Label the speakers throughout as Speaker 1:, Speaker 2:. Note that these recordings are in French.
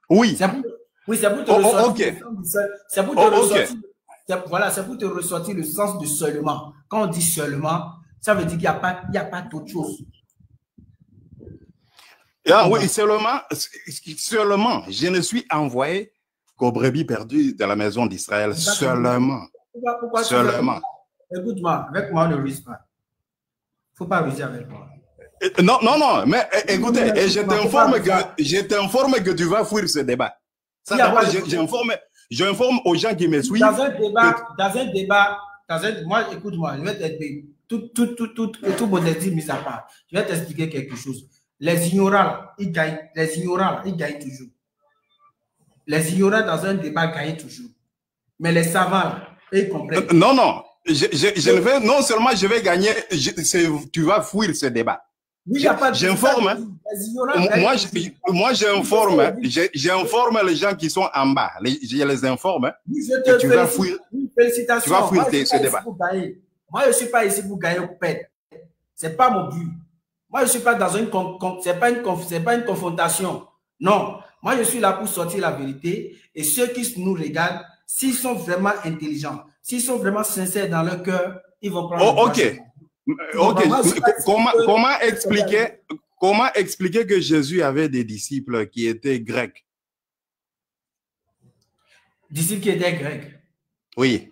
Speaker 1: Oui.
Speaker 2: Oui, c'est pour te ressortir le sens du seul. C'est pour te ressortir. Voilà, c'est pour te ressortir le sens de seulement. Quand on dit seulement, ça veut dire qu'il n'y a pas d'autre chose.
Speaker 1: Ah, oui, seulement, je ne suis envoyé qu'aux brebis perdues de la maison d'Israël. Seulement.
Speaker 2: Pourquoi
Speaker 1: seulement.
Speaker 2: Écoute-moi, avec moi, on ne ruse pas. Il ne faut pas ruser avec moi.
Speaker 1: Non, non, non, mais écoutez, et je t'informe que tu vas fuir ce débat. Ça, d'abord, j'informe aux gens qui me suivent.
Speaker 2: Moi, écoute-moi, je vais t'aider. Tout modestie mis à part. Je vais t'expliquer quelque chose. Les ignorants, ils gagnent. Les ignorants, ils gagnent toujours. Les ignorants dans un débat gagnent toujours. Mais les savants, ils comprennent.
Speaker 1: Non, non. Non seulement je vais gagner, tu vas fuir ce débat.
Speaker 2: Oui, il n'y a pas de
Speaker 1: j'informe. Moi, j'informe les gens qui sont en bas. Je les informe.
Speaker 2: Oui, et tu vas fuir. Félicitations.
Speaker 1: Tu vas fuir ce débat.
Speaker 2: Moi, je ne suis pas ici pour gagner ou perdre. Ce n'est pas mon but. Moi, je ne suis pas dans une confrontation. Non. Moi, je suis là pour sortir la vérité. Et ceux qui nous regardent, s'ils sont vraiment intelligents, s'ils sont vraiment sincères dans leur cœur, ils vont prendre.
Speaker 1: Oh, ok. Comment expliquer que Jésus avait des disciples qui étaient grecs?
Speaker 2: Disciples qui étaient grecs?
Speaker 1: Oui.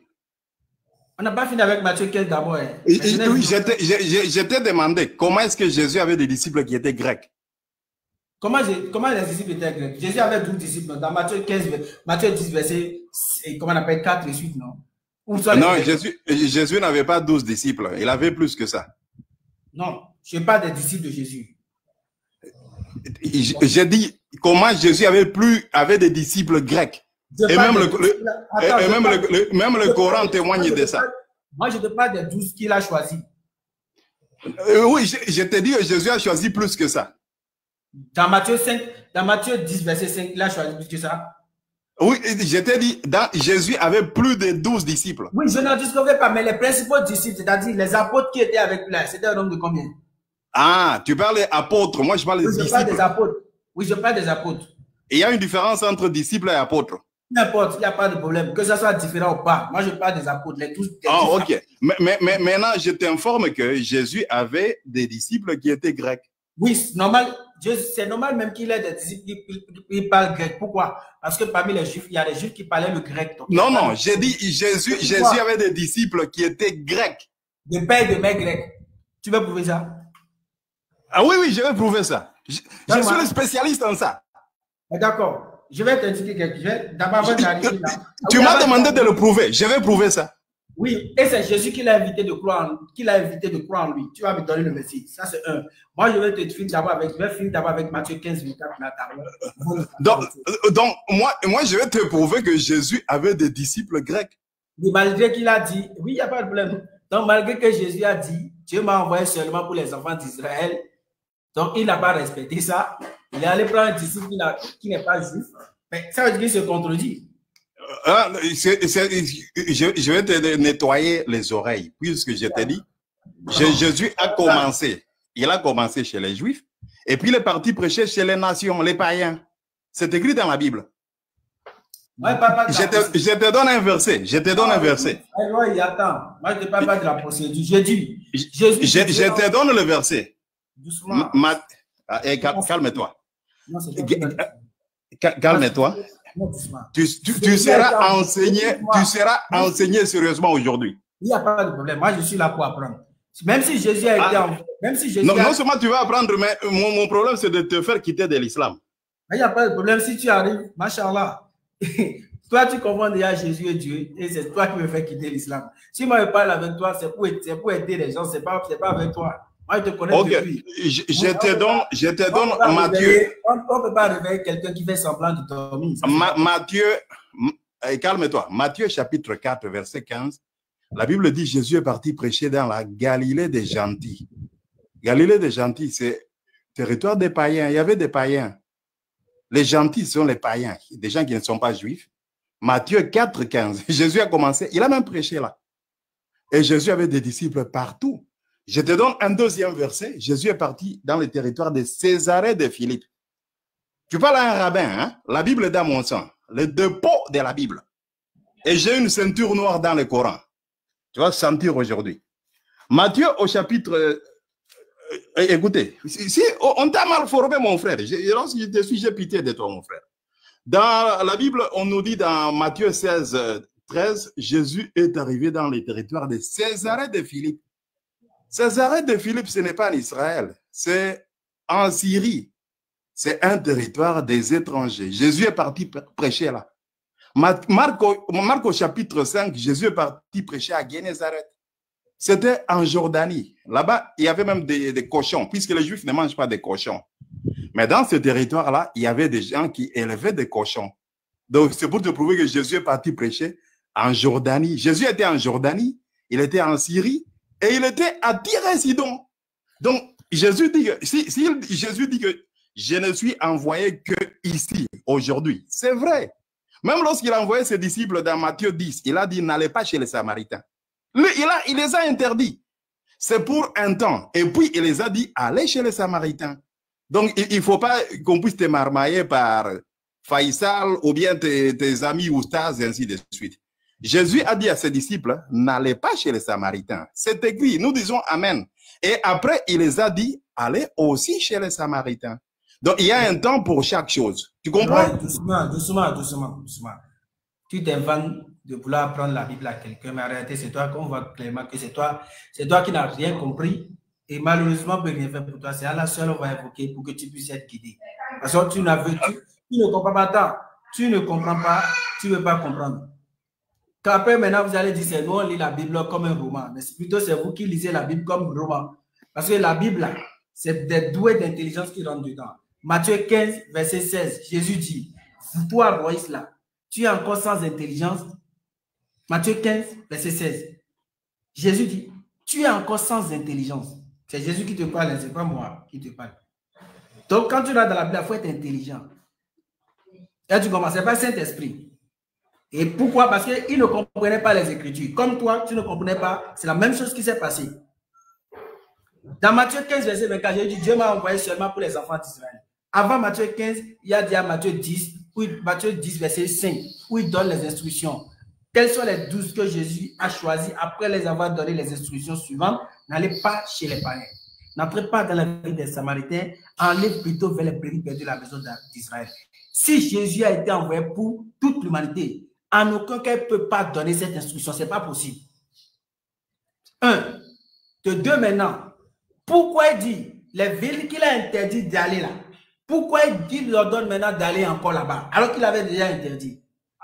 Speaker 2: On n'a pas fini avec Matthieu 15 d'abord. Hein.
Speaker 1: Oui, je t'ai demandé comment est-ce que Jésus avait des disciples qui étaient grecs?
Speaker 2: Comment les disciples étaient grecs? Jésus avait 12 disciples dans Matthieu 15, Matthieu 10, verset, comment on appelle, 4 et suite, non?
Speaker 1: Non, Jésus n'avait pas 12 disciples. Il avait plus que ça.
Speaker 2: Non, je ne parle des disciples de Jésus.
Speaker 1: J'ai dit comment Jésus avait des disciples grecs. Et même le Coran témoigne de ça.
Speaker 2: Moi, je te parle des 12 qu'il a choisis.
Speaker 1: Oui, je te dis que Jésus a choisi plus que ça.
Speaker 2: Dans Matthieu 10, verset 5, il a choisi plus que ça.
Speaker 1: Oui, je t'ai dit, Jésus avait plus de 12 disciples.
Speaker 2: Oui, je n'en discovais pas, mais les principaux disciples, c'est-à-dire les apôtres qui étaient avec lui, c'était un nombre de combien?
Speaker 1: Ah, tu parles des apôtres, moi je parle des disciples.
Speaker 2: Je parle des apôtres. Oui, je parle des apôtres.
Speaker 1: Il y a une différence entre disciples et apôtres.
Speaker 2: N'importe, il n'y a pas de problème. Que ça soit différent ou pas. Moi, je parle des apôtres.
Speaker 1: Ok. Mais maintenant, je t'informe que Jésus avait des disciples qui étaient grecs.
Speaker 2: Oui, c'est normal. C'est normal même qu'il ait des disciples qui parlent grec. Pourquoi? Parce que parmi les Juifs, il y a des Juifs qui parlaient le grec. Donc,
Speaker 1: non, non, j'ai dit Jésus avait des disciples qui étaient grecs.
Speaker 2: De père et de mère grecs. Tu veux prouver ça?
Speaker 1: Ah oui, oui, je vais prouver ça. Je suis le spécialiste en ça.
Speaker 2: D'accord. Je vais t'indiquer quelque chose. D'abord,
Speaker 1: tu m'as demandé de le prouver. Je vais prouver ça.
Speaker 2: Oui, et c'est Jésus qui l'a invité de croire en lui. Tu vas me donner le verset. Ça, c'est un. Moi, je vais finir d'abord avec Matthieu 15, 24.
Speaker 1: Donc moi, je vais te prouver que Jésus avait des disciples grecs.
Speaker 2: Mais malgré qu'il a dit, oui, il n'y a pas de problème. Donc, malgré que Jésus a dit, Dieu m'a envoyé seulement pour les enfants d'Israël. Donc, il n'a pas respecté ça. Il est allé prendre un disciple qui n'est pas juif. Mais ça veut dire qu'il se contredit.
Speaker 1: Je vais te nettoyer les oreilles, puisque je t'ai dit, Jésus a commencé. Il a commencé chez les Juifs, et puis il est parti prêcher chez les nations, les païens. C'est écrit dans la Bible.
Speaker 2: Ouais,
Speaker 1: je te donne un verset. Je te donne un verset.
Speaker 2: Oui, attends. Moi, je ne parle pas de la procédure. Je dis.
Speaker 1: Je te donne le verset.
Speaker 2: Doucement.
Speaker 1: Calme-toi. Calme-toi. Tu seras enseigné sérieusement aujourd'hui.
Speaker 2: Il n'y a pas de problème. Moi, je suis là pour apprendre. Même si Jésus a été
Speaker 1: non seulement tu vas apprendre, mais mon problème, c'est de te faire quitter de l'islam.
Speaker 2: Il n'y a pas de problème. Si tu arrives, machallah, toi, tu comprends déjà Jésus et Dieu, et c'est toi qui me fais quitter l'islam. Si moi, je parle avec toi, c'est pour aider les gens, ce n'est pas avec toi. Moi, je te connais depuis.
Speaker 1: Je te donne Matthieu.
Speaker 2: On ne peut pas réveiller quelqu'un qui fait semblant de dormir.
Speaker 1: Matthieu, calme-toi. Matthieu chapitre 4, verset 15. La Bible dit Jésus est parti prêcher dans la Galilée des gentils. Galilée des gentils, c'est territoire des païens. Il y avait des païens. Les gentils sont les païens, des gens qui ne sont pas juifs. Matthieu 4, 15. Jésus a commencé, il a même prêché là. Et Jésus avait des disciples partout. Je te donne un deuxième verset. Jésus est parti dans le territoire de Césarée de Philippe. Tu parles à un rabbin, hein? La Bible est dans mon sang. Le dépôt de la Bible. Et j'ai une ceinture noire dans le Coran. Tu vas sentir aujourd'hui. Matthieu au chapitre... écoutez, si on t'a mal formé, mon frère. Lorsque je te suis, j'ai pitié de toi, mon frère. Dans la Bible, on nous dit dans Matthieu 16, 13, Jésus est arrivé dans les territoires de Césarée de Philippe. Césarée de Philippe, ce n'est pas en Israël, c'est en Syrie. C'est un territoire des étrangers. Jésus est parti prêcher là. Marc au chapitre 5, Jésus est parti prêcher à Génézareth. C'était en Jordanie. Là-bas, il y avait même des cochons, puisque les Juifs ne mangent pas des cochons. Mais dans ce territoire-là, il y avait des gens qui élevaient des cochons. Donc, c'est pour te prouver que Jésus est parti prêcher en Jordanie. Jésus était en Jordanie, il était en Syrie, et il était à Tyr-et-Sidon. Donc, Jésus dit que, Jésus dit que je ne suis envoyé que ici, aujourd'hui. C'est vrai. Même lorsqu'il a envoyé ses disciples dans Matthieu 10, il a dit, n'allez pas chez les Samaritains. Lui, il les a interdits. C'est pour un temps. Et puis, il les a dit, allez chez les Samaritains. Donc, il ne faut pas qu'on puisse te marmailler par Faisal ou bien tes amis oustas, et ainsi de suite. Jésus a dit à ses disciples, n'allez pas chez les Samaritains. C'est écrit, nous disons Amen. Et après, il les a dit, allez aussi chez les Samaritains. Donc, il y a un temps pour chaque chose. Tu comprends?
Speaker 2: Ouais, doucement. Tu t'inventes de vouloir prendre la Bible à quelqu'un, mais en réalité, c'est toi qu'on voit clairement que c'est toi qui n'as rien compris. Et malheureusement, peut rien faire pour toi. C'est Allah seul on va évoquer pour que tu puisses être guidé. Parce que tu ne comprends pas tant. Tu ne comprends pas, tu ne veux pas comprendre. Qu'après, maintenant, vous allez dire, c'est nous, on lit la Bible comme un roman. Mais plutôt, c'est vous qui lisez la Bible comme un roman. Parce que la Bible, c'est des doués d'intelligence qui rentrent dedans. Matthieu 15, verset 16, Jésus dit, toi, Roïs, là, tu es encore sans intelligence. Matthieu 15, verset 16. Jésus dit, tu es encore sans intelligence. C'est Jésus qui te parle, ce n'est pas moi qui te parle. Donc, quand tu vas dans la Bible, il faut être intelligent. Et tu commences, ce n'est pas Saint-Esprit. Et pourquoi? Parce qu'il ne comprenait pas les Écritures. Comme toi, tu ne comprenais pas, c'est la même chose qui s'est passée. Dans Matthieu 15, verset 24, Jésus dit, Dieu m'a envoyé seulement pour les enfants d'Israël. Avant Matthieu 15, il a dit à Matthieu 10, verset 5, où il donne les instructions. Quelles sont les 12 que Jésus a choisies après les avoir donné les instructions suivantes? N'allez pas chez les païens. N'entrez pas dans la vie des Samaritains. Allez plutôt vers les brebis perdues de la maison d'Israël. Si Jésus a été envoyé pour toute l'humanité, en aucun cas, il ne peut pas donner cette instruction. Ce n'est pas possible. Un. De deux, maintenant, pourquoi il dit les villes qu'il a interdit d'aller là? Pourquoi il leur donne maintenant d'aller encore là-bas, alors qu'il avait déjà interdit?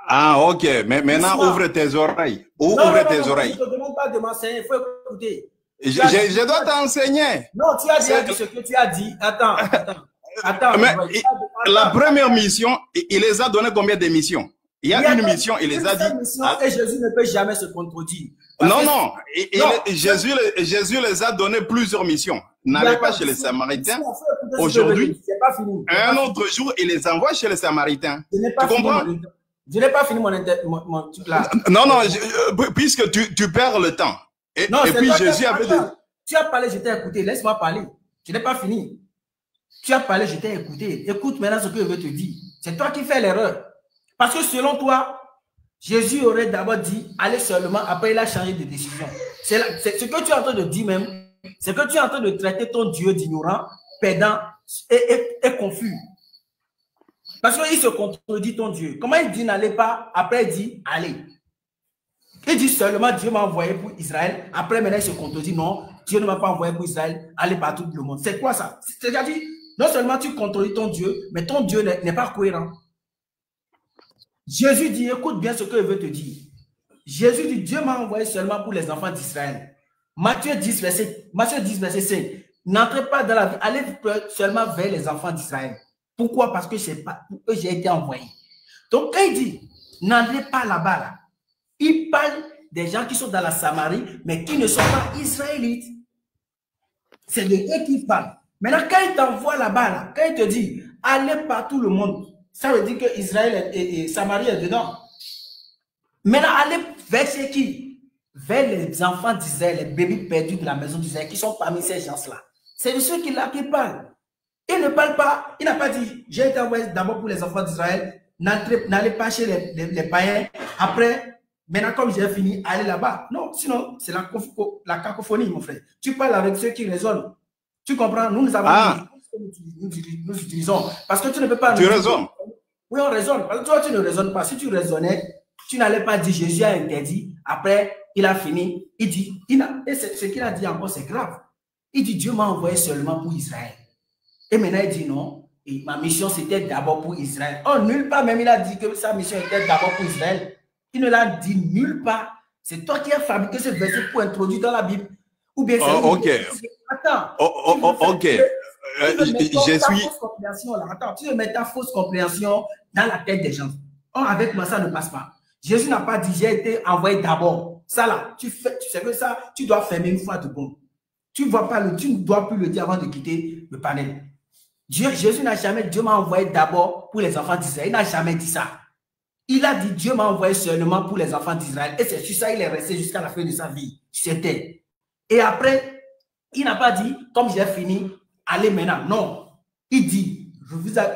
Speaker 1: Ah, ok. Mais maintenant, ouvre tes oreilles. Ouvre tes oreilles.
Speaker 2: Je ne te demande pas de m'enseigner, il faut écouter.
Speaker 1: Je dois t'enseigner.
Speaker 2: Non, tu as déjà dit ce que tu as dit. Attends.
Speaker 1: Mais la première mission, il les a donné combien de missions? Il y a une mission, il les a dit.
Speaker 2: Et Jésus ne peut jamais se contredire.
Speaker 1: Non. Jésus les a donné plusieurs missions. N'allez pas chez les Samaritains. Aujourd'hui, un autre jour, il les envoie chez les Samaritains. Tu comprends?
Speaker 2: Je n'ai pas fini mon truc là.
Speaker 1: Non, puisque tu perds le temps. Et puis Jésus avait dit...
Speaker 2: Tu as parlé, je t'ai écouté. Laisse-moi parler. Je n'ai pas fini. Tu as parlé, je t'ai écouté. Écoute maintenant ce que je veux te dire. C'est toi qui fais l'erreur. Parce que selon toi, Jésus aurait d'abord dit, allez seulement, après il a changé de décision. C'est ce que tu es en train de dire même, c'est que tu es en train de traiter ton Dieu d'ignorant, pédant et confus. Parce qu'il se contredit ton Dieu. Comment il dit n'allez pas, après il dit allez. Il dit seulement Dieu m'a envoyé pour Israël, après maintenant il se contredit non, Dieu ne m'a pas envoyé pour Israël, allez partout dans le monde. C'est quoi ça? C'est-à-dire, non seulement tu contredis ton Dieu, mais ton Dieu n'est pas cohérent. Jésus dit, écoute bien ce que je veux te dire. Jésus dit, Dieu m'a envoyé seulement pour les enfants d'Israël. Matthieu 10, verset 5. N'entrez pas dans la vie, allez seulement vers les enfants d'Israël. Pourquoi? Parce que c'est pas pour eux j'ai été envoyé. Donc, quand il dit, n'entrez pas là-bas, là, il parle des gens qui sont dans la Samarie, mais qui ne sont pas israélites. C'est de eux qu'il parle. Maintenant, quand il t'envoie là-bas, là, quand il te dit, allez partout le monde, ça veut dire que Israël et Samarie est dedans. Maintenant, allez vers chez qui? Vers les enfants d'Israël, les bébés perdus de la maison d'Israël, qui sont parmi ces gens-là. C'est de ceux qui parlent. Il ne parle pas, il n'a pas dit, j'ai été envoyé d'abord pour les enfants d'Israël, n'allez pas chez les païens, après, maintenant comme j'ai fini, allez là-bas. Non, sinon, c'est la cacophonie, mon frère. Tu parles avec ceux qui raisonnent. Tu comprends? Nous avons nous utilisons. Parce que tu ne peux pas...
Speaker 1: Tu raisonnes.
Speaker 2: Oui, on raisonne. Parce que toi, tu ne raisonnes pas. Si tu raisonnais, tu n'allais pas dire Jésus a interdit. Après, il a fini. Il dit, et ce qu'il a dit encore, c'est grave. Il dit, Dieu m'a envoyé seulement pour Israël. Et maintenant, il dit non. Et ma mission, c'était d'abord pour Israël. Oh, nulle part, même il a dit que sa mission était d'abord pour Israël. Il ne l'a dit nulle part. C'est toi qui as fabriqué ce verset pour introduire dans la Bible. Ou bien c'est...
Speaker 1: ok.
Speaker 2: Attends.
Speaker 1: Ok. Je suis...
Speaker 2: Attends, tu veux mettre ta fausse compréhension dans la tête des gens. Oh, avec moi, ça ne passe pas. Jésus n'a pas dit, j'ai été envoyé d'abord. Ça là, tu sais que ça, tu dois fermer une fois de bon. Tu ne dois plus le dire avant de quitter le panel. Jésus n'a jamais dit, Dieu m'a envoyé d'abord pour les enfants d'Israël. Il n'a jamais dit ça. Il a dit, Dieu m'a envoyé seulement pour les enfants d'Israël. Et c'est sur ça qu'il est resté jusqu'à la fin de sa vie. C'était. Et après, il n'a pas dit, comme j'ai fini, allez maintenant. Non. Il dit,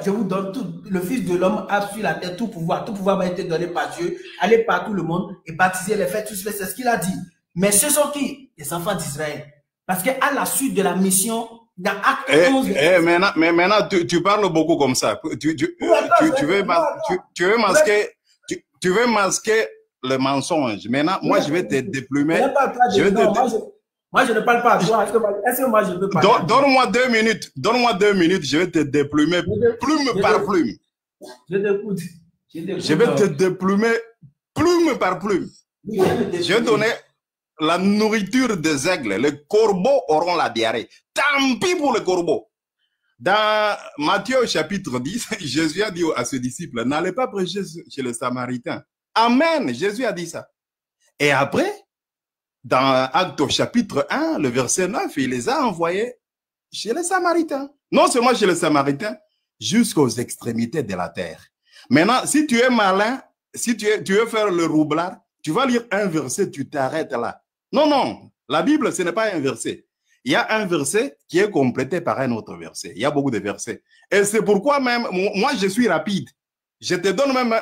Speaker 2: je vous donne tout. Le Fils de l'homme a sur la terre tout pouvoir. Tout pouvoir m'a été donné par Dieu. Allez par tout le monde et baptisez les faits, tous les faits. C'est ce qu'il a dit. Mais ce sont qui? Les enfants d'Israël. Parce qu'à la suite de la mission, dans Acte 11...
Speaker 1: mais maintenant, tu parles beaucoup comme ça. Tu veux masquer le mensonge. Maintenant, moi, je vais te déplumer.
Speaker 2: Moi, je ne parle pas à toi. Est-ce que moi, je peux parler?
Speaker 1: Donne-moi 2 minutes. Donne-moi 2 minutes. Je vais te déplumer plume par plume.
Speaker 2: Je t'écoute.
Speaker 1: Je vais te déplumer plume par plume. Je vais donner la nourriture des aigles. Les corbeaux auront la diarrhée. Tant pis pour les corbeaux. Dans Matthieu chapitre 10, Jésus a dit à ses disciples, n'allez pas prêcher chez les Samaritains. Amen. Jésus a dit ça. Et après, dans Actes chapitre 1, le verset 9, il les a envoyés chez les Samaritains. Non seulement chez les Samaritains, jusqu'aux extrémités de la terre. Maintenant, si tu es malin, si tu veux faire le roublard, tu vas lire un verset, tu t'arrêtes là. Non, non, la Bible, ce n'est pas un verset. Il y a un verset qui est complété par un autre verset. Il y a beaucoup de versets. Et c'est pourquoi même, moi, je suis rapide. Je te donne même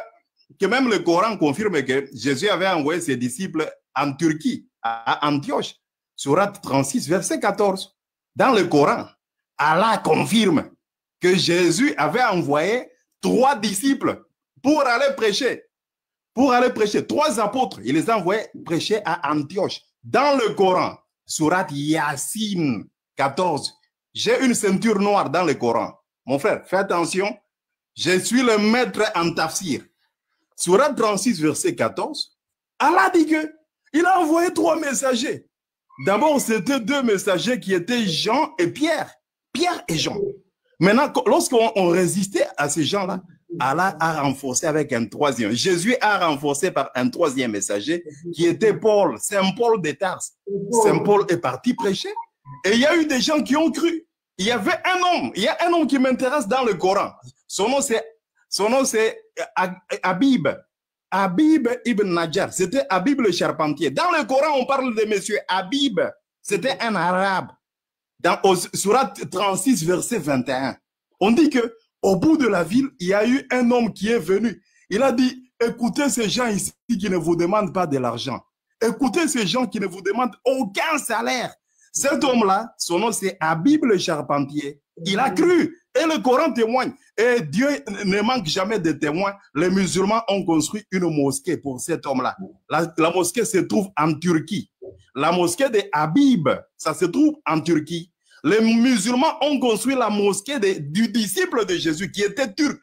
Speaker 1: que même le Coran confirme que Jésus avait envoyé ses disciples en Turquie, à Antioche, sourate 36, verset 14. Dans le Coran, Allah confirme que Jésus avait envoyé 3 disciples pour aller prêcher. Pour aller prêcher. 3 apôtres, il les a envoyés prêcher à Antioche. Dans le Coran, sourate Yassine 14. J'ai une ceinture noire dans le Coran. Mon frère, fais attention. Je suis le maître en tafsir. Sourate 36, verset 14. Allah dit que il a envoyé 3 messagers. D'abord, c'était 2 messagers qui étaient Jean et Pierre. Pierre et Jean. Maintenant, lorsqu'on résistait à ces gens-là, Allah a renforcé avec un 3e. Jésus a renforcé par un 3e messager qui était Paul, Saint Paul de Tarse. Saint Paul est parti prêcher et il y a eu des gens qui ont cru. Il y avait il y a un homme qui m'intéresse dans le Coran. Son nom c'est Habib. Habib ibn Najjar. C'était Habib le charpentier. Dans le Coran, on parle de monsieur Habib. C'était un arabe. Dans sourate 36, verset 21. On dit que au bout de la ville, il y a eu un homme qui est venu. Il a dit, écoutez ces gens ici qui ne vous demandent pas de l'argent. Écoutez ces gens qui ne vous demandent aucun salaire. Cet homme-là, son nom c'est Habib le charpentier. Il a cru. Et le Coran témoigne. Et Dieu ne manque jamais de témoins. Les musulmans ont construit une mosquée pour cet homme-là. La mosquée se trouve en Turquie. La mosquée de Habib, ça se trouve en Turquie. Les musulmans ont construit la mosquée du disciple de Jésus qui était turc.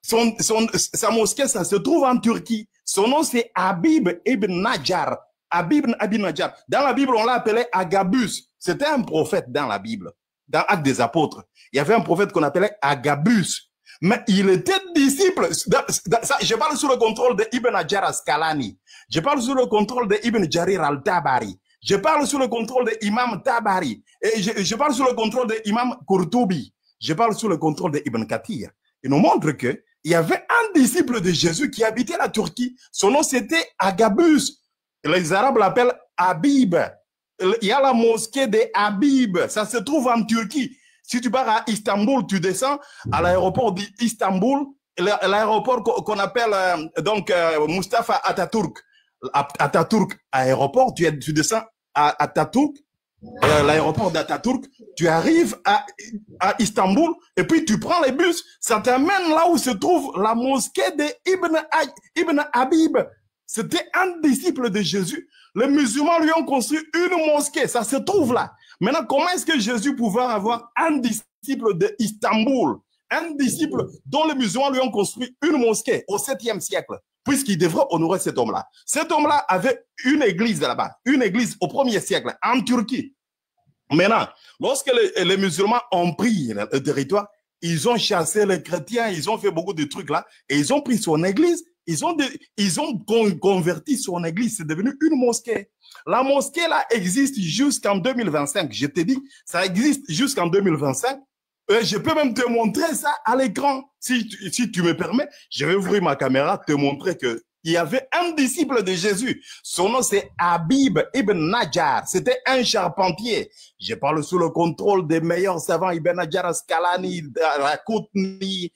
Speaker 1: Sa mosquée, ça se trouve en Turquie. Son nom, c'est Habib ibn Najjar. Habib ibn Najjar. Dans la Bible, on l'a appelé Agabus. C'était un prophète dans la Bible. Dans Actes des Apôtres, il y avait un prophète qu'on appelait Agabus. Mais il était disciple. Je parle sous le contrôle de Ibn Hajar Asqalani. Je parle sous le contrôle de Ibn Jarir al-Tabari. Je parle sous le contrôle de Imam Tabari. Et je parle sous le contrôle de Imam Qurtubi. Je parle sous le contrôle de Ibn Kathir. Il nous montre qu'il y avait un disciple de Jésus qui habitait la Turquie. Son nom, c'était Agabus. Les Arabes l'appellent Habib. Il y a la mosquée de Habib. Ça se trouve en Turquie. Si tu pars à Istanbul, tu descends à l'aéroport d'Istanbul, l'aéroport qu'on appelle Mustafa Atatürk. Atatürk aéroport, tu descends à Atatürk, l'aéroport d'Atatürk, tu arrives à Istanbul et puis tu prends les bus, ça t'amène là où se trouve la mosquée de Ibn Habib. C'était un disciple de Jésus. Les musulmans lui ont construit une mosquée, ça se trouve là. Maintenant, comment est-ce que Jésus pouvait avoir un disciple d'Istanbul, un disciple dont les musulmans lui ont construit une mosquée au 7e siècle, puisqu'il devrait honorer cet homme-là. Cet homme-là avait une église là-bas, une église au 1er siècle, en Turquie. Maintenant, lorsque les musulmans ont pris le territoire, ils ont chassé les chrétiens, ils ont fait beaucoup de trucs là, et ils ont pris son église, ils ont converti son église, c'est devenu une mosquée. La mosquée là existe jusqu'en 2025, je te dis, ça existe jusqu'en 2025. Je peux même te montrer ça à l'écran. Si tu me permets, je vais ouvrir ma caméra, te montrer qu'il y avait un disciple de Jésus. Son nom, c'est Habib Ibn Najjar. C'était un charpentier. Je parle sous le contrôle des meilleurs savants, Ibn Najjar Asqalani, Rakutni,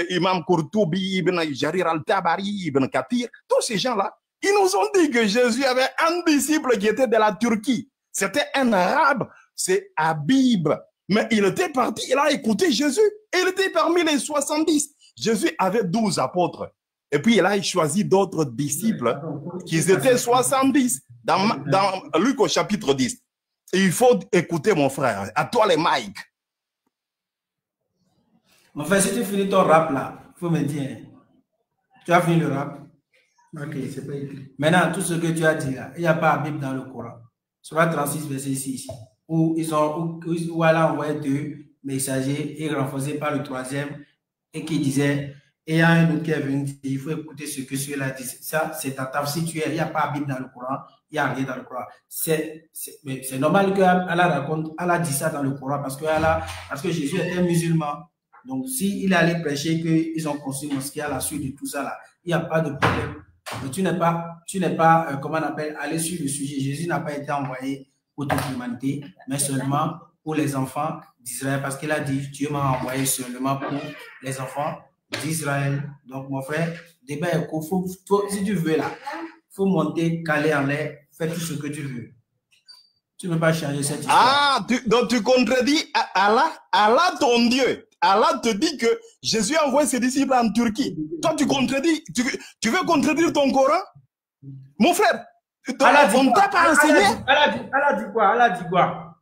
Speaker 1: Imam Qurtubi, Ibn Jarir al-Tabari, Ibn Kathir. Tous ces gens-là, ils nous ont dit que Jésus avait un disciple qui était de la Turquie. C'était un arabe, c'est Habib. Mais il était parti, il a écouté Jésus. Et il était parmi les 70. Jésus avait 12 apôtres. Et puis il a choisi d'autres disciples qui étaient 70 dans Luc au chapitre 10. Et il faut écouter mon frère. À toi les mics.
Speaker 2: Mon frère, si tu finis ton rap là, il faut me dire. Tu as fini le rap? Ok, c'est pas écrit. Maintenant, tout ce que tu as dit là, il n'y a pas à Bible dans le Coran. Surat 36, verset 6. Où elle a envoyé 2 messagers et renforcé par le 3e et qui disait, et il y a un autre qui est venu dire, il faut écouter ce que celui-là dit. Ça, c'est ta tafsir, il n'y a pas de Bible dans le Coran, il n'y a rien dans le Coran. C'est normal qu'Allah raconte, Allah dit ça dans le Coran parce que Jésus était musulman. Donc, s'il allait prêcher qu'ils ont construit une mosquée à la suite de tout ça, là, il n'y a pas de problème. Mais tu n'es pas comment on appelle, aller sur le sujet. Jésus n'a pas été envoyé pour toute l'humanité, mais seulement pour les enfants d'Israël, parce qu'il a dit, Dieu m'a envoyé seulement pour les enfants d'Israël. Donc, mon frère, débat est court. Si tu veux là, il faut monter, caler en l'air, faire tout ce que tu veux. Tu ne peux pas changer cette histoire.
Speaker 1: Ah, donc tu contredis Allah ton Dieu. Allah te dit que Jésus a envoyé ses disciples en Turquie. Toi, tu contredis, tu veux contredire ton Coran? Mon frère, on ne t'a pas enseigné?
Speaker 2: Allah dit quoi? Allah dit quoi?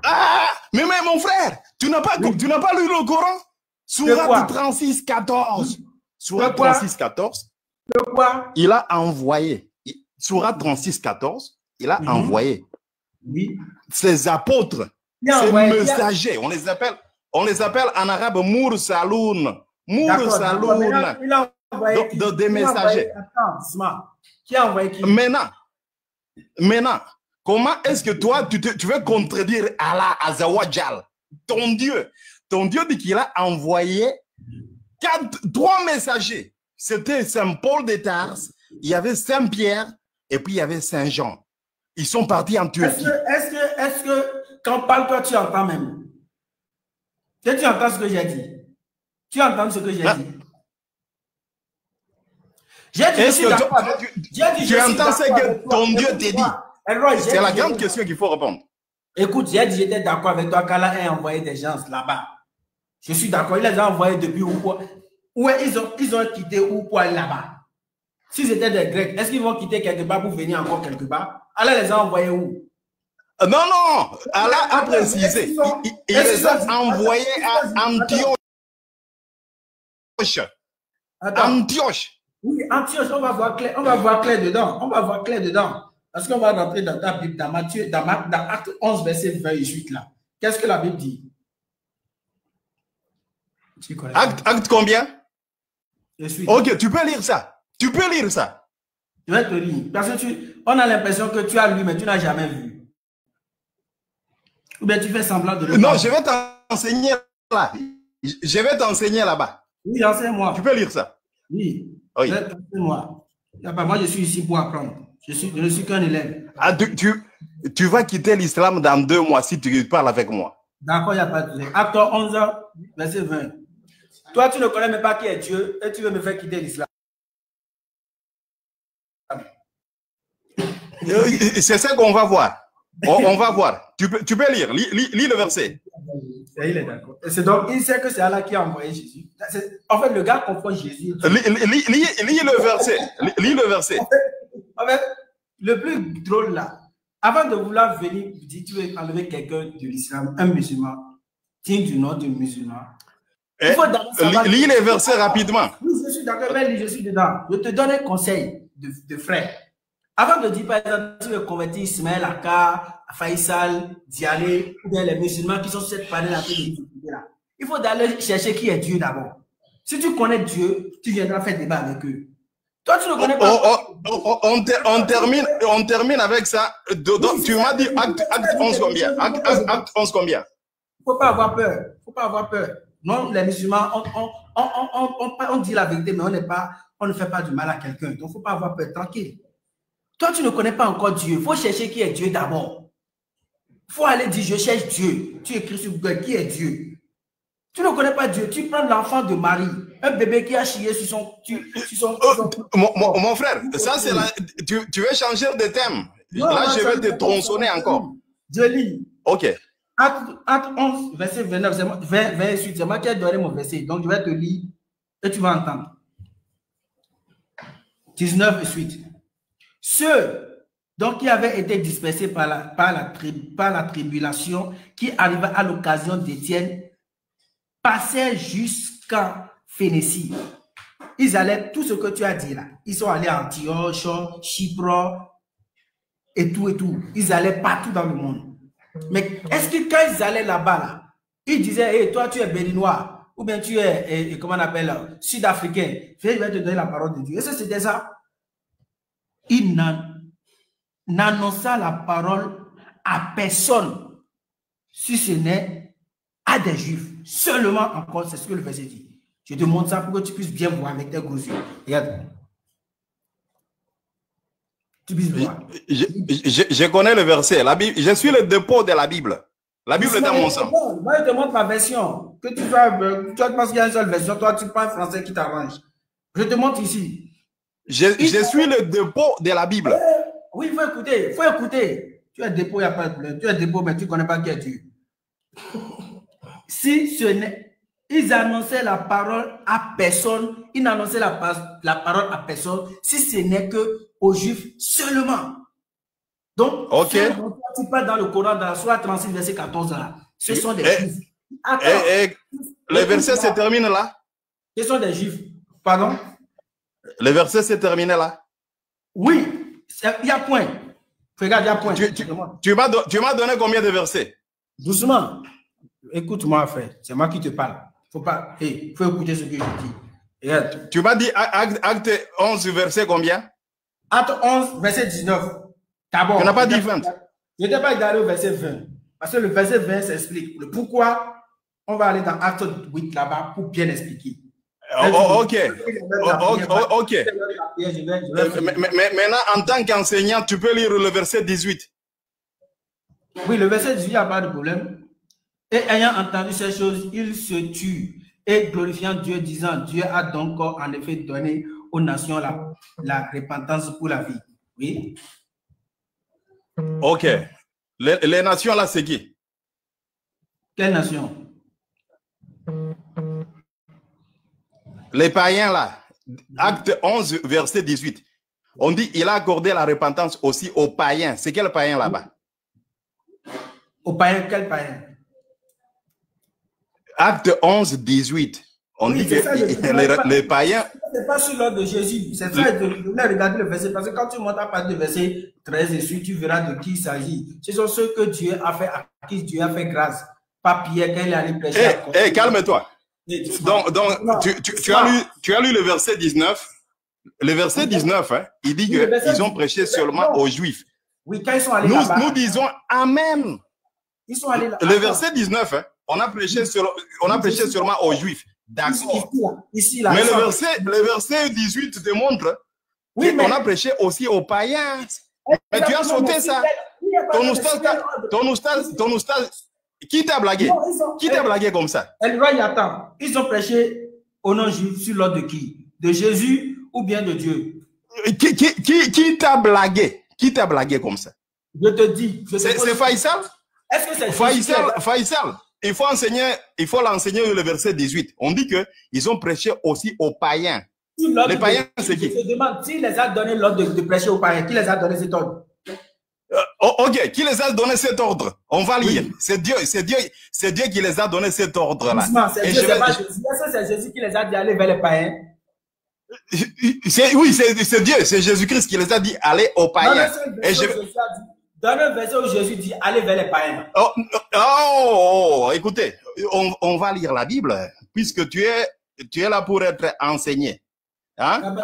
Speaker 1: Ah, mais mon frère, tu n'as pas lu le Coran? Surat 36, 14. Surat 36, 14. Il a envoyé. Surat 36, 14. Il a envoyé ses apôtres, ses messagers. On les appelle en arabe Mursaloun. Mursaloun. Des messagers.
Speaker 2: Qui a envoyé qui?
Speaker 1: Maintenant, comment est-ce que toi, tu veux contredire Allah Azawajal, ton Dieu? Ton Dieu dit qu'il a envoyé 3 messagers. C'était Saint Paul de Tars, il y avait Saint Pierre et puis il y avait Saint Jean. Ils sont partis en Turquie.
Speaker 2: Est-ce que quand on parle, toi, tu entends même? Tu entends ce que j'ai dit? Tu entends ce que j'ai dit?
Speaker 1: Est-ce que tu entends ce que ton Dieu t'a dit? C'est la grande question qu'il faut répondre.
Speaker 2: Écoute, j'ai dit j'étais d'accord avec toi qu'Allah ait envoyé des gens là-bas. Je suis d'accord, il les a envoyés depuis où ils ont quitté où pour aller là-bas. S'ils étaient des Grecs, est-ce qu'ils vont quitter quelque part pour venir encore quelque part? Allah les a envoyés où?
Speaker 1: Non, Allah a précisé. Il les a envoyés à Antioche. Antioche.
Speaker 2: Oui, Antioche, on va voir clair dedans. Parce qu'on va rentrer dans ta Bible, dans Matthieu, dans Acte 11, verset 28 là. Qu'est-ce que la Bible dit?
Speaker 1: Acte combien? Ok, tu peux lire ça.
Speaker 2: Je vais te lire. Parce que on a l'impression que tu as lu, mais tu n'as jamais vu. Ou bien tu fais semblant de le
Speaker 1: Non, je vais t'enseigner là. Je vais t'enseigner là-bas.
Speaker 2: Oui, enseigne-moi.
Speaker 1: Tu peux lire ça?
Speaker 2: Oui. Enseigne-moi. Moi, je suis ici pour apprendre. Je ne suis qu'un élève.
Speaker 1: Ah, tu vas quitter l'islam dans 2 mois si tu parles avec moi.
Speaker 2: D'accord, il n'y a pas de souci. Acte 11, verset 20. Toi, tu ne connais même pas qui est Dieu et tu veux me faire quitter l'islam.
Speaker 1: C'est ça qu'on va voir. On va voir. Tu peux lire. Lis le verset.
Speaker 2: Il est d'accord. C'est donc, il sait que c'est Allah qui a envoyé Jésus. En fait, le gars confond Jésus.
Speaker 1: Lis le verset. Lis le verset.
Speaker 2: En fait, le plus drôle là, avant de vouloir venir dire tu veux enlever quelqu'un de l'islam, un musulman, digne du nom de musulman.
Speaker 1: Il faut lis les versets rapidement.
Speaker 2: Oui, je suis d'accord, mais je suis dedans. Je te donne un conseil de frère. Avant de dire, par exemple, tu veux convertir Ismaël Aka, Faisal, Dialé, ou bien les musulmans qui sont sur cette panel là, il faut d'aller chercher qui est Dieu d'abord. Si tu connais Dieu, tu viendras faire débat avec eux. Toi, tu ne connais pas.
Speaker 1: On termine avec ça. Tu m'as dit acte 11 combien? Acte 11 combien?
Speaker 2: Il ne faut pas avoir peur. Il ne faut pas avoir peur. Non, les musulmans, on dit la vérité, mais on ne fait pas du mal à quelqu'un. Donc, il ne faut pas avoir peur. Tranquille. Toi, tu ne connais pas encore Dieu. Il faut chercher qui est Dieu d'abord. Il faut aller dire, je cherche Dieu. Tu écris sur Google, qui est Dieu? Tu ne connais pas Dieu. Tu prends l'enfant de Marie, un bébé qui a chié sur son...
Speaker 1: Mon frère, ça c'est tu veux changer de thème. Non, là, je vais te tronçonner encore.
Speaker 2: Je lis.
Speaker 1: Ok.
Speaker 2: Acte 11, verset 29, 28, c'est moi qui ai donné mon verset. Donc, je vais te lire et tu vas entendre. 19 et suite. Ceux donc, qui avaient été dispersés par la tribulation qui arriva à l'occasion d'Étienne passaient jusqu'en Phénicie. Ils allaient, tout ce que tu as dit là, ils sont allés à Antioche, Chypre et tout et tout. Ils allaient partout dans le monde. Mais est-ce que quand ils allaient là-bas, là, ils disaient, hey, toi tu es béninois ou bien tu es, comment on appelle, sud-africain, je vais te donner la parole de Dieu. Est-ce que c'était ça? Il n'annonça la parole à personne, si ce n'est à des Juifs. Seulement encore, c'est ce que le verset dit. Je te montre ça pour que tu puisses bien voir avec tes gros yeux. Regarde. Tu puisses voir.
Speaker 1: Je connais le verset. La Bible, je suis le dépôt de la Bible. La Bible est dans mon sang.
Speaker 2: Moi, je te montre ma version. Que tu penses qu'il y a une seule version. Toi, tu parles français qui t'arrange. Je te montre ici.
Speaker 1: Je suis le dépôt de la Bible.
Speaker 2: Oui, il faut écouter. Il faut écouter. Tu es dépôt, il n'y a pas de problème. Tu es dépôt, mais tu ne connais pas qui est Dieu. Si ce n'est... Ils annonçaient la parole à personne. Ils n'annonçaient la parole à personne si ce n'est qu'aux Juifs seulement. Donc,
Speaker 1: okay.
Speaker 2: Tu parles dans le Coran, dans la Sourate 36, verset 14, là. Ce sont des Juifs.
Speaker 1: Le verset se termine là?
Speaker 2: Ce sont des Juifs. Pardon?
Speaker 1: Le verset se termine là?
Speaker 2: Oui. Il y a point. Regarde, il y a point.
Speaker 1: Tu m'as donné combien de versets?
Speaker 2: Doucement. Écoute-moi, frère. C'est moi qui te parle. Faut écouter ce que je dis. Regarde.
Speaker 1: Tu m'as dit acte 11, verset combien?
Speaker 2: Acte 11, verset 19. D'abord.
Speaker 1: Tu n'as pas dit 20.
Speaker 2: Je n'étais pas allé au verset 20. Parce que le verset 20 s'explique. Le pourquoi, on va aller dans acte 8 là-bas pour bien expliquer.
Speaker 1: Ok. Maintenant, en tant qu'enseignant, tu peux lire le verset 18.
Speaker 2: Oui, le verset 18, il n'y a pas de problème. Et ayant entendu ces choses, il se tue et glorifiant Dieu, disant, Dieu a donc en effet donné aux nations la repentance pour la vie. Oui.
Speaker 1: Ok. Les nations là, c'est qui?
Speaker 2: Quelle nation?
Speaker 1: Les païens là. Acte 11, verset 18. On dit il a accordé la repentance aussi aux païens. C'est quel païen là-bas?
Speaker 2: Aux païens, quel païen?
Speaker 1: Acte 11, 18. On dit que les païens...
Speaker 2: Ce n'est pas sur l'ordre de Jésus. C'est ça, je voulais regarder le verset. Parce que quand tu montes à partir du verset 13 et suite, tu verras de qui il s'agit. Ce sont ceux que Dieu a fait, à qui Dieu a fait grâce. Pas Pierre, quand il est allé prêcher.
Speaker 1: Calme-toi. Donc tu as lu le verset 19. Le verset 19, hein, il dit qu'ils ont prêché seulement aux Juifs.
Speaker 2: Oui, quand ils sont allés là-bas.
Speaker 1: Nous disons Amen.
Speaker 2: Ils sont allés là.
Speaker 1: Le verset 19, hein, on a prêché seulement aux Juifs. D'accord.
Speaker 2: Ici, là.
Speaker 1: Mais le verset 18 te montre qu'on a prêché aussi aux païens. Mais tu as sauté ça. Ton oustaz Qui t'a blagué?
Speaker 2: Non,
Speaker 1: Qui t'a blagué comme ça?
Speaker 2: Attends. Ils ont prêché au nom juif sur l'ordre de qui? De Jésus ou bien de Dieu?
Speaker 1: Qui t'a blagué? Qui t'a blagué comme ça?
Speaker 2: Je te dis.
Speaker 1: C'est Faisal?
Speaker 2: Est-ce que c'est
Speaker 1: Faisal, il faut l'enseigner le verset 18. On dit qu'ils ont prêché aussi aux païens. Les païens, c'est qui?
Speaker 2: Je te demande, qui les a donné l'ordre de prêcher aux païens? Qui les a donné cet ordre?
Speaker 1: Ok, qui les a donné cet ordre? On va lire. Oui. C'est Dieu qui les a donné cet ordre-là.
Speaker 2: C'est Dieu, c'est pas Jésus. Est-ce que c'est Jésus qui les a dit aller vers les païens?
Speaker 1: Oui, c'est Dieu, c'est Jésus-Christ qui les a dit aller aux païens.
Speaker 2: Donne un verset où Jésus dit aller vers les païens.
Speaker 1: Écoutez, on va lire la Bible, puisque tu es là pour être enseigné. Hein?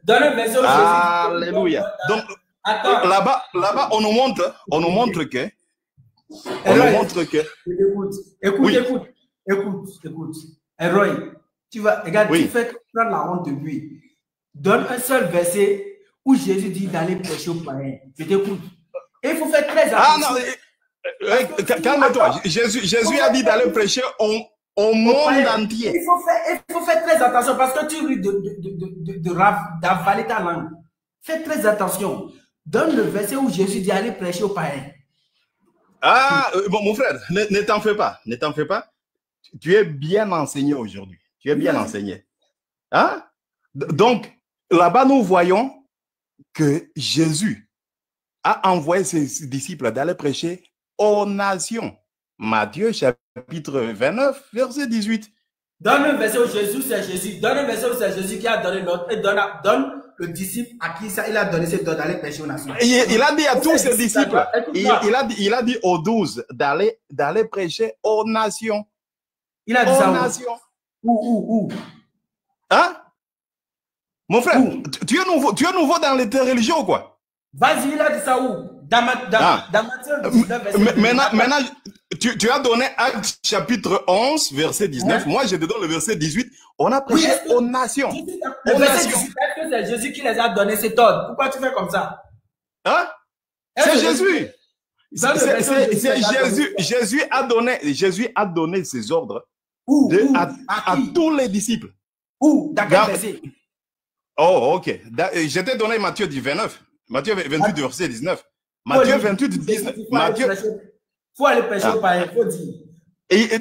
Speaker 2: Donne un verset où Jésus dit.
Speaker 1: Alléluia. Donc, là-bas, on nous montre que.
Speaker 2: Écoute. Roy, regarde, tu fais prendre la honte de lui. Donne un seul verset où Jésus dit d'aller prêcher aux païens. Je t'écoute. Et il faut faire très attention.
Speaker 1: Ah non, calme-toi. Jésus a dit d'aller prêcher au monde entier.
Speaker 2: Il faut faire très attention parce que tu risques d'avaler ta langue. Fais très attention. Donne le verset où Jésus dit aller prêcher aux païens.
Speaker 1: Mon frère, ne t'en fais pas. Ne t'en fais pas. Tu es bien enseigné aujourd'hui. Tu es bien enseigné. Hein? Donc, là-bas, nous voyons que Jésus a envoyé ses disciples d'aller prêcher aux nations. Matthieu, chapitre 29, verset 18.
Speaker 2: Donne un verset où Jésus, c'est Jésus. Donne un verset où c'est Jésus qui a donné l'ordre. Et donne le disciple à qui ça, il a donné cet ordre d'aller prêcher aux nations.
Speaker 1: Il a dit à tous ses disciples, il a dit aux 12 d'aller prêcher aux nations.
Speaker 2: Il a dit ça nations. Où?
Speaker 1: Hein? Mon frère, tu es nouveau dans les religions ou quoi?
Speaker 2: Vas-y, il a dit ça où? Dans Matthieu 19,
Speaker 1: maintenant, tu as donné Actes chapitre 11, verset 19. Hein? Moi, je te donne le verset 18. On a prêché aux nations.
Speaker 2: Le verset 18, est-ce que c'est Jésus qui les a donné cet ordre? Pourquoi tu fais comme ça?
Speaker 1: Hein? C'est Jésus. C'est Jésus. Jésus a donné ses ordres à tous les disciples.
Speaker 2: Où? Dans quel verset?
Speaker 1: Oh, ok. Je t'ai donné Matthieu 29. Matthieu 28, verset 19. Matthieu 28, 19.
Speaker 2: Il faut aller prêcher aux païens, il faut dire.
Speaker 1: Et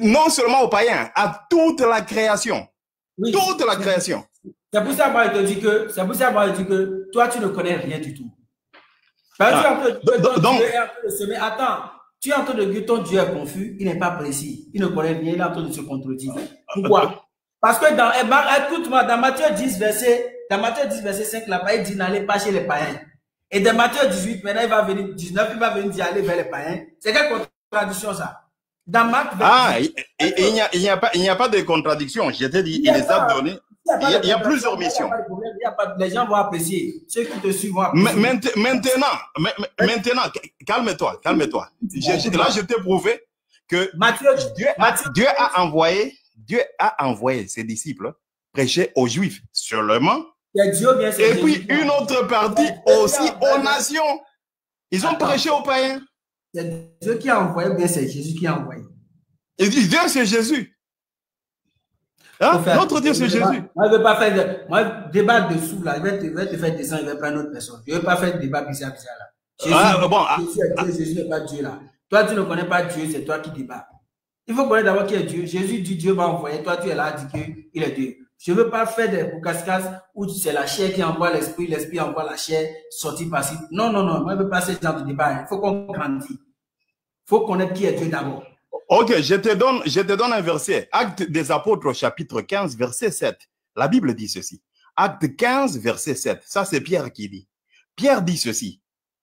Speaker 1: non seulement aux païens, à toute la création. Oui. Toute la création.
Speaker 2: C'est pour ça que je te dis que toi, tu ne connais rien du tout. Attends, tu es en train de dire ton Dieu est confus, il n'est pas précis, il ne connaît rien, il est en train de se contredire. Pourquoi? Parce que écoute-moi, dans Matthieu 10, verset 5, là-bas, il dit n'allez pas chez les païens. Et dans Matthieu 18, maintenant, il va venir, 19, il va venir dire aller vers les païens. C'est quelle contradiction ça? Dans Marc 28,
Speaker 1: il n'y a pas de contradiction. Je t'ai dit, il les a donnés. Il y a plusieurs missions.
Speaker 2: Les gens vont apprécier. Ceux qui te suivent vont apprécier.
Speaker 1: Maintenant, calme-toi. Là, je t'ai prouvé que Dieu a envoyé ses disciples prêcher aux Juifs seulement. Et puis une autre partie aussi aux nations. Ils ont prêché aux païens.
Speaker 2: C'est Dieu qui a envoyé, bien c'est Jésus qui a envoyé.
Speaker 1: Et Dieu, c'est Jésus. Hein? Notre Dieu, c'est Jésus.
Speaker 2: Moi, je ne veux pas faire débat dessous, là. Je vais te faire descendre, je vais prendre une autre personne. Je ne veux pas faire débat bizarre, là. Jésus n'est pas Dieu, là. Toi, tu ne connais pas Dieu, c'est toi qui débats. Il faut connaître d'abord qui est Dieu. Jésus dit Dieu va envoyer. Toi, tu es là, dit qu'il est Dieu. Je ne veux pas faire des boucascas où c'est la chair qui envoie l'esprit, l'esprit envoie la chair, sortir par-ci. Non. Moi, je ne veux pas ce genre de débat. Il faut qu'on grandisse. Il faut connaître qui est Dieu d'abord.
Speaker 1: Ok, je te donne un verset. Actes des Apôtres, chapitre 15, verset 7. La Bible dit ceci. Acte 15, verset 7. Ça, c'est Pierre qui dit. Pierre dit ceci.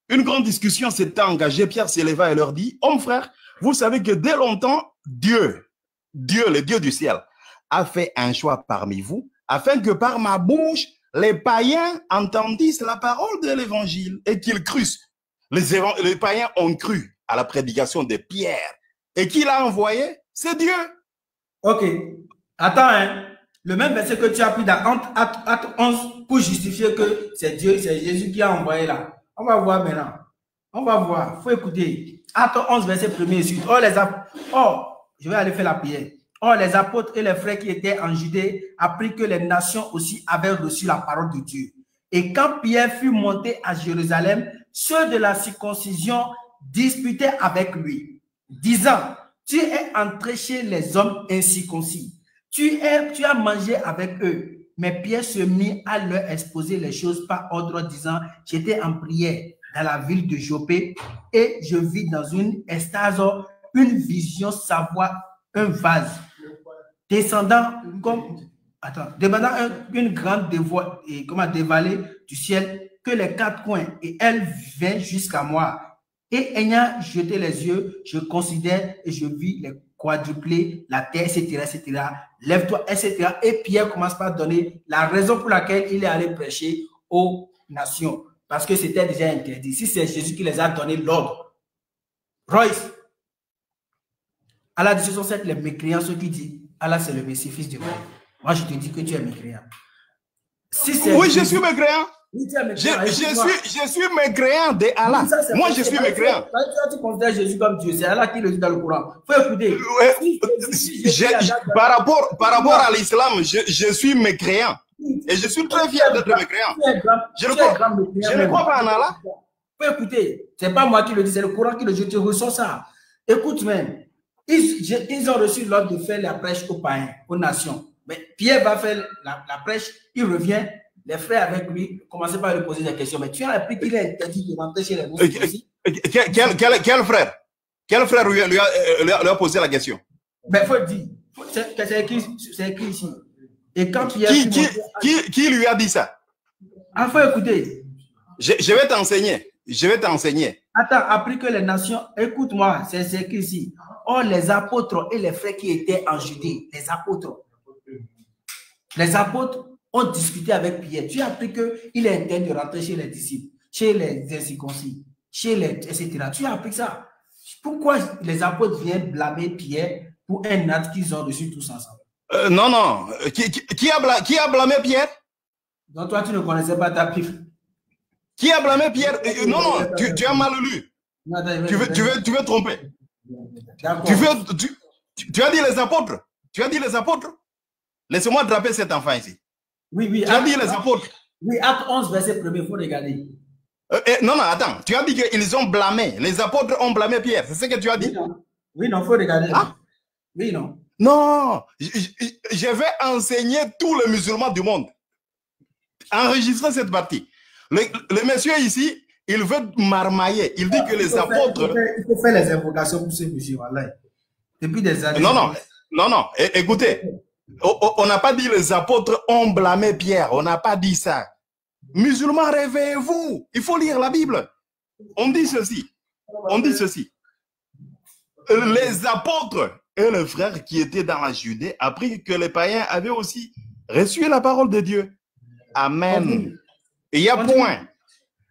Speaker 1: Une grande discussion s'était engagée. Pierre s'éleva et leur dit, hommes frères, vous savez que dès longtemps, Dieu, le Dieu du ciel, a fait un choix parmi vous, afin que par ma bouche, les païens entendissent la parole de l'évangile et qu'ils crussent. Les païens ont cru à la prédication de Pierre. Et qui l'a envoyé? C'est Dieu.
Speaker 2: Ok. Attends, hein. Le même verset que tu as pris dans Acte 11 pour justifier que c'est Dieu, c'est Jésus qui a envoyé là. On va voir maintenant. On va voir. Il faut écouter. Acte 11, verset 1er et suite. Je vais aller faire la prière. Or, les apôtres et les frères qui étaient en Judée apprirent que les nations aussi avaient reçu la parole de Dieu. Et quand Pierre fut monté à Jérusalem, ceux de la circoncision disputaient avec lui, disant, tu es entré chez les hommes incirconcis. Tu as mangé avec eux. Mais Pierre se mit à leur exposer les choses par ordre, disant, j'étais en prière dans la ville de Jopé et je vis dans une extase, une vision, savoir un vase descendant comme une grande dévalée du ciel, que les quatre coins, et elle vint jusqu'à moi. Et ayant jeté les yeux, je considère et je vis les quadruplés, la terre, etc. Lève-toi, etc. Et Pierre commence par donner la raison pour laquelle il est allé prêcher aux nations. Parce que c'était déjà interdit. Si c'est Jésus qui les a donné l'ordre. Royce, Allah dit, ce sont les mécréants, ceux qui disent, Allah c'est le Messie, fils de Dieu. Moi, je te dis que tu es mécréant. Si
Speaker 1: oui, je suis mécréant. Oui, je suis mécréant de Allah. Moi, je suis mécréant.
Speaker 2: Tu considères Jésus comme Dieu. C'est Allah qui le dit dans le Coran. Il faut écouter.
Speaker 1: Par rapport à l'islam, je suis mécréant. Et je suis très fier d'être mécréant. Je ne crois pas en Allah.
Speaker 2: Il faut écouter. Ce n'est pas moi qui le dis, c'est le Coran qui le dit. Je te ressens ça. Écoute même. Ils ont reçu l'ordre de faire la prêche aux païens, aux nations. Mais Pierre va faire la prêche, il revient, les frères avec lui, commencez par lui poser des questions. Mais tu as appris qu'il est interdit de rentrer chez les monstres aussi.
Speaker 1: Quel frère? Quel frère lui a posé la question?
Speaker 2: Mais il faut le dire. C'est écrit ici. Et quand Pierre
Speaker 1: qui lui a dit ça?
Speaker 2: Il faut écouter.
Speaker 1: Je vais t'enseigner. Je vais t'enseigner.
Speaker 2: Attends, appris que les nations, écoute-moi, c'est écrit ici. Or, les apôtres et les frères qui étaient en Judée, les apôtres ont discuté avec Pierre. Tu as appris qu'il est interdit de rentrer chez les disciples, chez les incirconcis, etc. Tu as appris ça. Pourquoi les apôtres viennent blâmer Pierre pour un acte qu'ils ont reçu tous ensemble?
Speaker 1: Non. Qui a blâmé Pierre?
Speaker 2: Donc, toi, tu ne connaissais pas ta Bible.
Speaker 1: Qui a blâmé Pierre? Non, tu as mal lu. Tu veux tromper. Tu as dit les apôtres. Tu as dit les apôtres. Laissez-moi attraper cet enfant ici.
Speaker 2: Oui.
Speaker 1: Tu as dit les apôtres.
Speaker 2: Oui, acte 11, verset 1er, il faut regarder.
Speaker 1: Non, attends. Tu as dit qu'ils ont blâmé. Les apôtres ont blâmé Pierre. C'est ce que tu as dit?
Speaker 2: Oui, non, il faut regarder.
Speaker 1: Ah?
Speaker 2: Oui, non.
Speaker 1: Non. Je vais enseigner tous les musulmans du monde. Enregistrez cette partie. Le monsieur ici, il veut marmailler. Il dit que les apôtres...
Speaker 2: Il faut faire les invocations pour ce monsieur. Voilà. Depuis des années...
Speaker 1: Non. Écoutez, on n'a pas dit les apôtres ont blâmé Pierre. On n'a pas dit ça. Musulmans, réveillez-vous. Il faut lire la Bible. On dit ceci. Les apôtres et les frères qui étaient dans la Judée apprirent que les païens avaient aussi reçu la parole de Dieu. Amen. Et il y a point.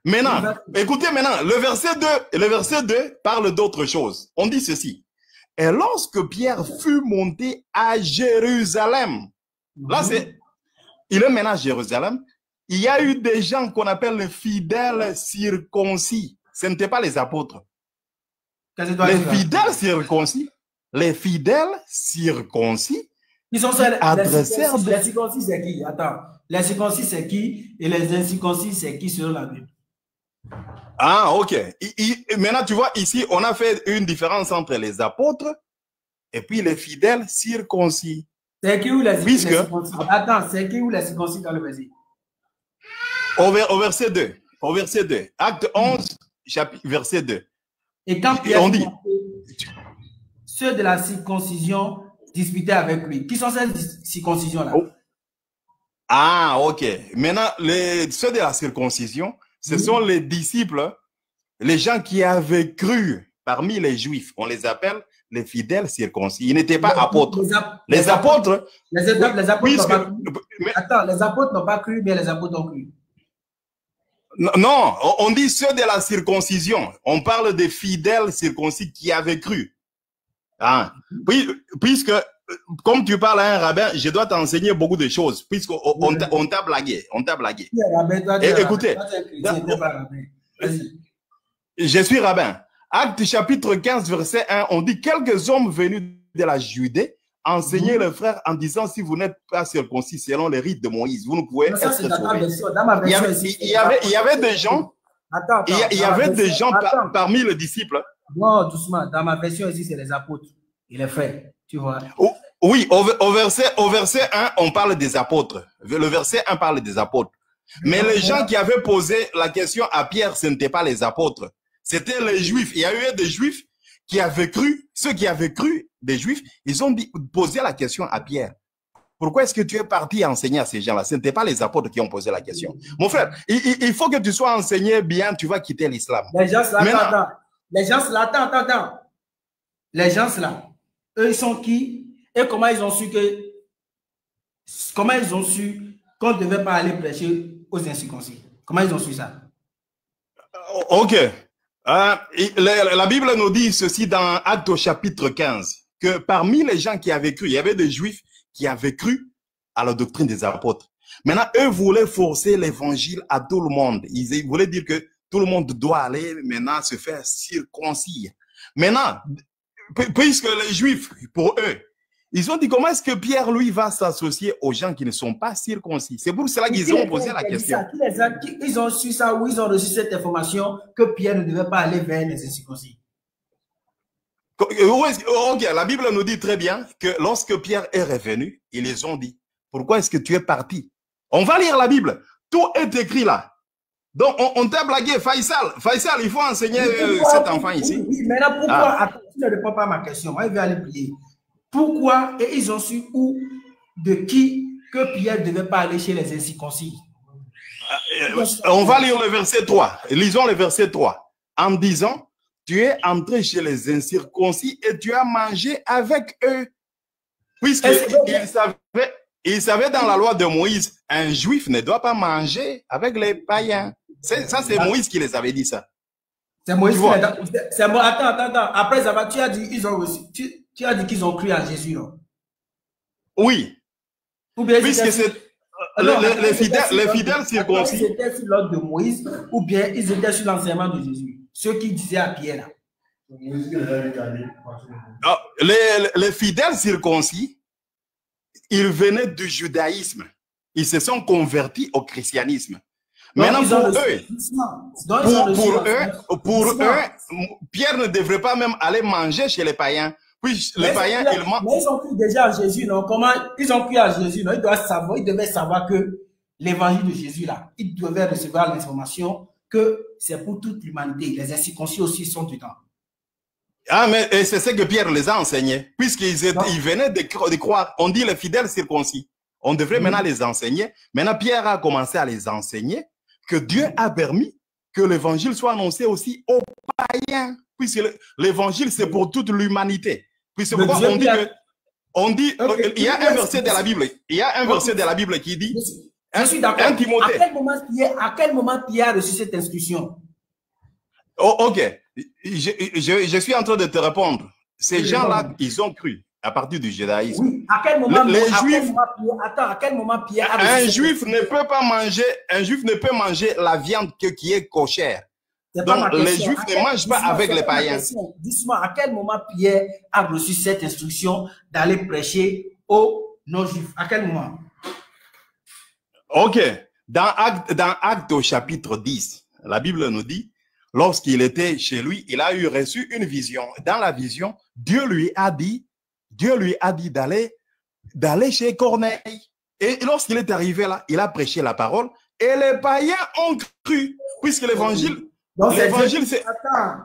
Speaker 1: Maintenant, écoutez maintenant, le verset 2 parle d'autre chose. On dit ceci. Et lorsque Pierre fut monté à Jérusalem, là il est maintenant à Jérusalem, il y a eu des gens qu'on appelle les fidèles circoncis. Ce n'étaient pas les apôtres. Les fidèles circoncis,
Speaker 2: ils sont adressèrent les circoncis, c'est qui? Attends, les circoncis, c'est qui? Et les incirconcis, c'est qui selon la Bible?
Speaker 1: Ah, ok. Maintenant, tu vois, ici, on a fait une différence entre les apôtres et puis les fidèles circoncis.
Speaker 2: C'est qui ou les circoncis? Attends, c'est qui ou les circoncis dans le verset?
Speaker 1: Au verset 2. Acte 11, verset 2.
Speaker 2: Et quand Pierre dit, ceux de la circoncision disputaient avec lui. Qui sont ces circoncisions-là?
Speaker 1: Ah, ok. Maintenant, ceux de la circoncision, ce sont les disciples, les gens qui avaient cru parmi les Juifs. On les appelle les fidèles circoncis. Ils n'étaient pas apôtres. Les apôtres
Speaker 2: n'ont pas cru, mais les apôtres ont cru.
Speaker 1: Non, on dit ceux de la circoncision. On parle des fidèles circoncis qui avaient cru. Ah. Puisque, comme tu parles à un rabbin, je dois t'enseigner beaucoup de choses, puisqu'on t'a blagué. Écoutez, je suis rabbin. Acte chapitre 15, verset 1, on dit quelques hommes venus de la Judée enseignaient les frères en disant si vous n'êtes pas circoncis selon les rites de Moïse, vous ne pouvez être sauvés. Il y avait des gens, il y avait des gens parmi les disciples.
Speaker 2: Non, doucement. Dans ma version ici, c'est les apôtres et les frères. Tu vois?
Speaker 1: Oui, au verset 1, on parle des apôtres. Le verset 1 parle des apôtres. Mais les gens qui avaient posé la question à Pierre, ce n'étaient pas les apôtres. C'était les Juifs. Il y a eu des Juifs qui avaient cru. Ceux qui avaient cru, des Juifs, ils ont posé la question à Pierre. Pourquoi est-ce que tu es parti enseigner à ces gens-là? Ce n'étaient pas les apôtres qui ont posé la question. Mon frère, il faut que tu sois enseigné bien, tu vas quitter l'islam.
Speaker 2: Les gens là, Les gens là, attends. Les gens là, eux, ils sont qui? Et comment ils ont su qu'on ne devait pas aller prêcher aux incirconcis? Comment ils ont su ça?
Speaker 1: Ok. La Bible nous dit ceci dans Actes au chapitre 15, que parmi les gens qui avaient cru, il y avait des Juifs qui avaient cru à la doctrine des apôtres. Maintenant, eux voulaient forcer l'évangile à tout le monde. Ils voulaient dire que tout le monde doit aller maintenant se faire circoncis. Maintenant, puisque les Juifs, pour eux, ils ont dit comment est-ce que Pierre, lui, va s'associer aux gens qui ne sont pas circoncis? C'est pour cela qu'ils ont posé la question.
Speaker 2: Ils ont su ça ou ils ont reçu cette information que Pierre ne devait pas aller vers les incirconcis?
Speaker 1: Ok, la Bible nous dit très bien que lorsque Pierre est revenu, ils les ont dit, pourquoi est-ce que tu es parti? On va lire la Bible. Tout est écrit là. Donc, on t'a blagué, Faisal. Faisal, il faut enseigner cet enfant ici.
Speaker 2: Oui, maintenant, pourquoi? Attends, tu ne réponds pas à ma question. Moi, je vais aller prier. Pourquoi et ils ont su où, de qui, que Pierre ne devait pas aller chez les incirconcis?
Speaker 1: On va lire le verset 3. Lisons le verset 3. En disant, tu es entré chez les incirconcis et tu as mangé avec eux. Puisqu'ils savaient dans la loi de Moïse, un juif ne doit pas manger avec les païens. Ça, c'est Moïse qui les avait dit ça.
Speaker 2: C'est Moïse qui les a dit. Attends. Après ça, tu as dit qu'ils ont reçu. Tu as dit qu'ils ont cru à Jésus, non?
Speaker 1: Oui.
Speaker 2: Ou bien
Speaker 1: puisque c'est les fidèles circoncis.
Speaker 2: Ils étaient sur l'ordre de Moïse ou bien ils étaient sur l'enseignement de Jésus. Ceux qui disaient à Pierre là.
Speaker 1: Les fidèles circoncis, ils venaient du judaïsme. Ils se sont convertis au christianisme. Maintenant, pour eux, Pierre ne devrait pas même aller manger chez les païens. Puis les païens, ils mangent.
Speaker 2: Mais ils ont cru déjà à Jésus, non? Comment ils ont cru à Jésus, non? Ils devaient savoir que l'évangile de Jésus, là, ils devaient recevoir l'information que c'est pour toute l'humanité. Les incirconcis aussi sont dedans.
Speaker 1: Ah, mais c'est ce que Pierre les a enseignés. Puisqu'ils venaient de croire, on dit les fidèles circoncis. On devrait maintenant les enseigner. Maintenant, Pierre a commencé à les enseigner que Dieu a permis que l'évangile soit annoncé aussi aux païens. Puisque l'évangile, c'est pour toute l'humanité. Puisque pourquoi on dit, il y a un verset de la Bible. Il y a un verset de la Bible qui dit,
Speaker 2: je suis d'accord. À quel moment Pierre a reçu cette instruction?
Speaker 1: Oh, ok. Je suis en train de te répondre. Ces gens-là, ils ont cru à partir du judaïsme. Oui.
Speaker 2: À quel moment, à quel moment Pierre a reçu
Speaker 1: un juif ne peut manger la viande qui est cochère. Donc, les Juifs ne mangent pas avec les païens.
Speaker 2: Dis-moi, à quel moment Pierre a reçu cette instruction d'aller prêcher aux non-juifs? À quel moment?
Speaker 1: Ok. Dans Acte au chapitre 10, la Bible nous dit, lorsqu'il était chez lui, il a reçu une vision. Dans la vision, Dieu lui a dit d'aller chez Corneille. Et lorsqu'il est arrivé là, il a prêché la parole et les païens ont cru, puisque l'évangile...
Speaker 2: L'évangile, c'est...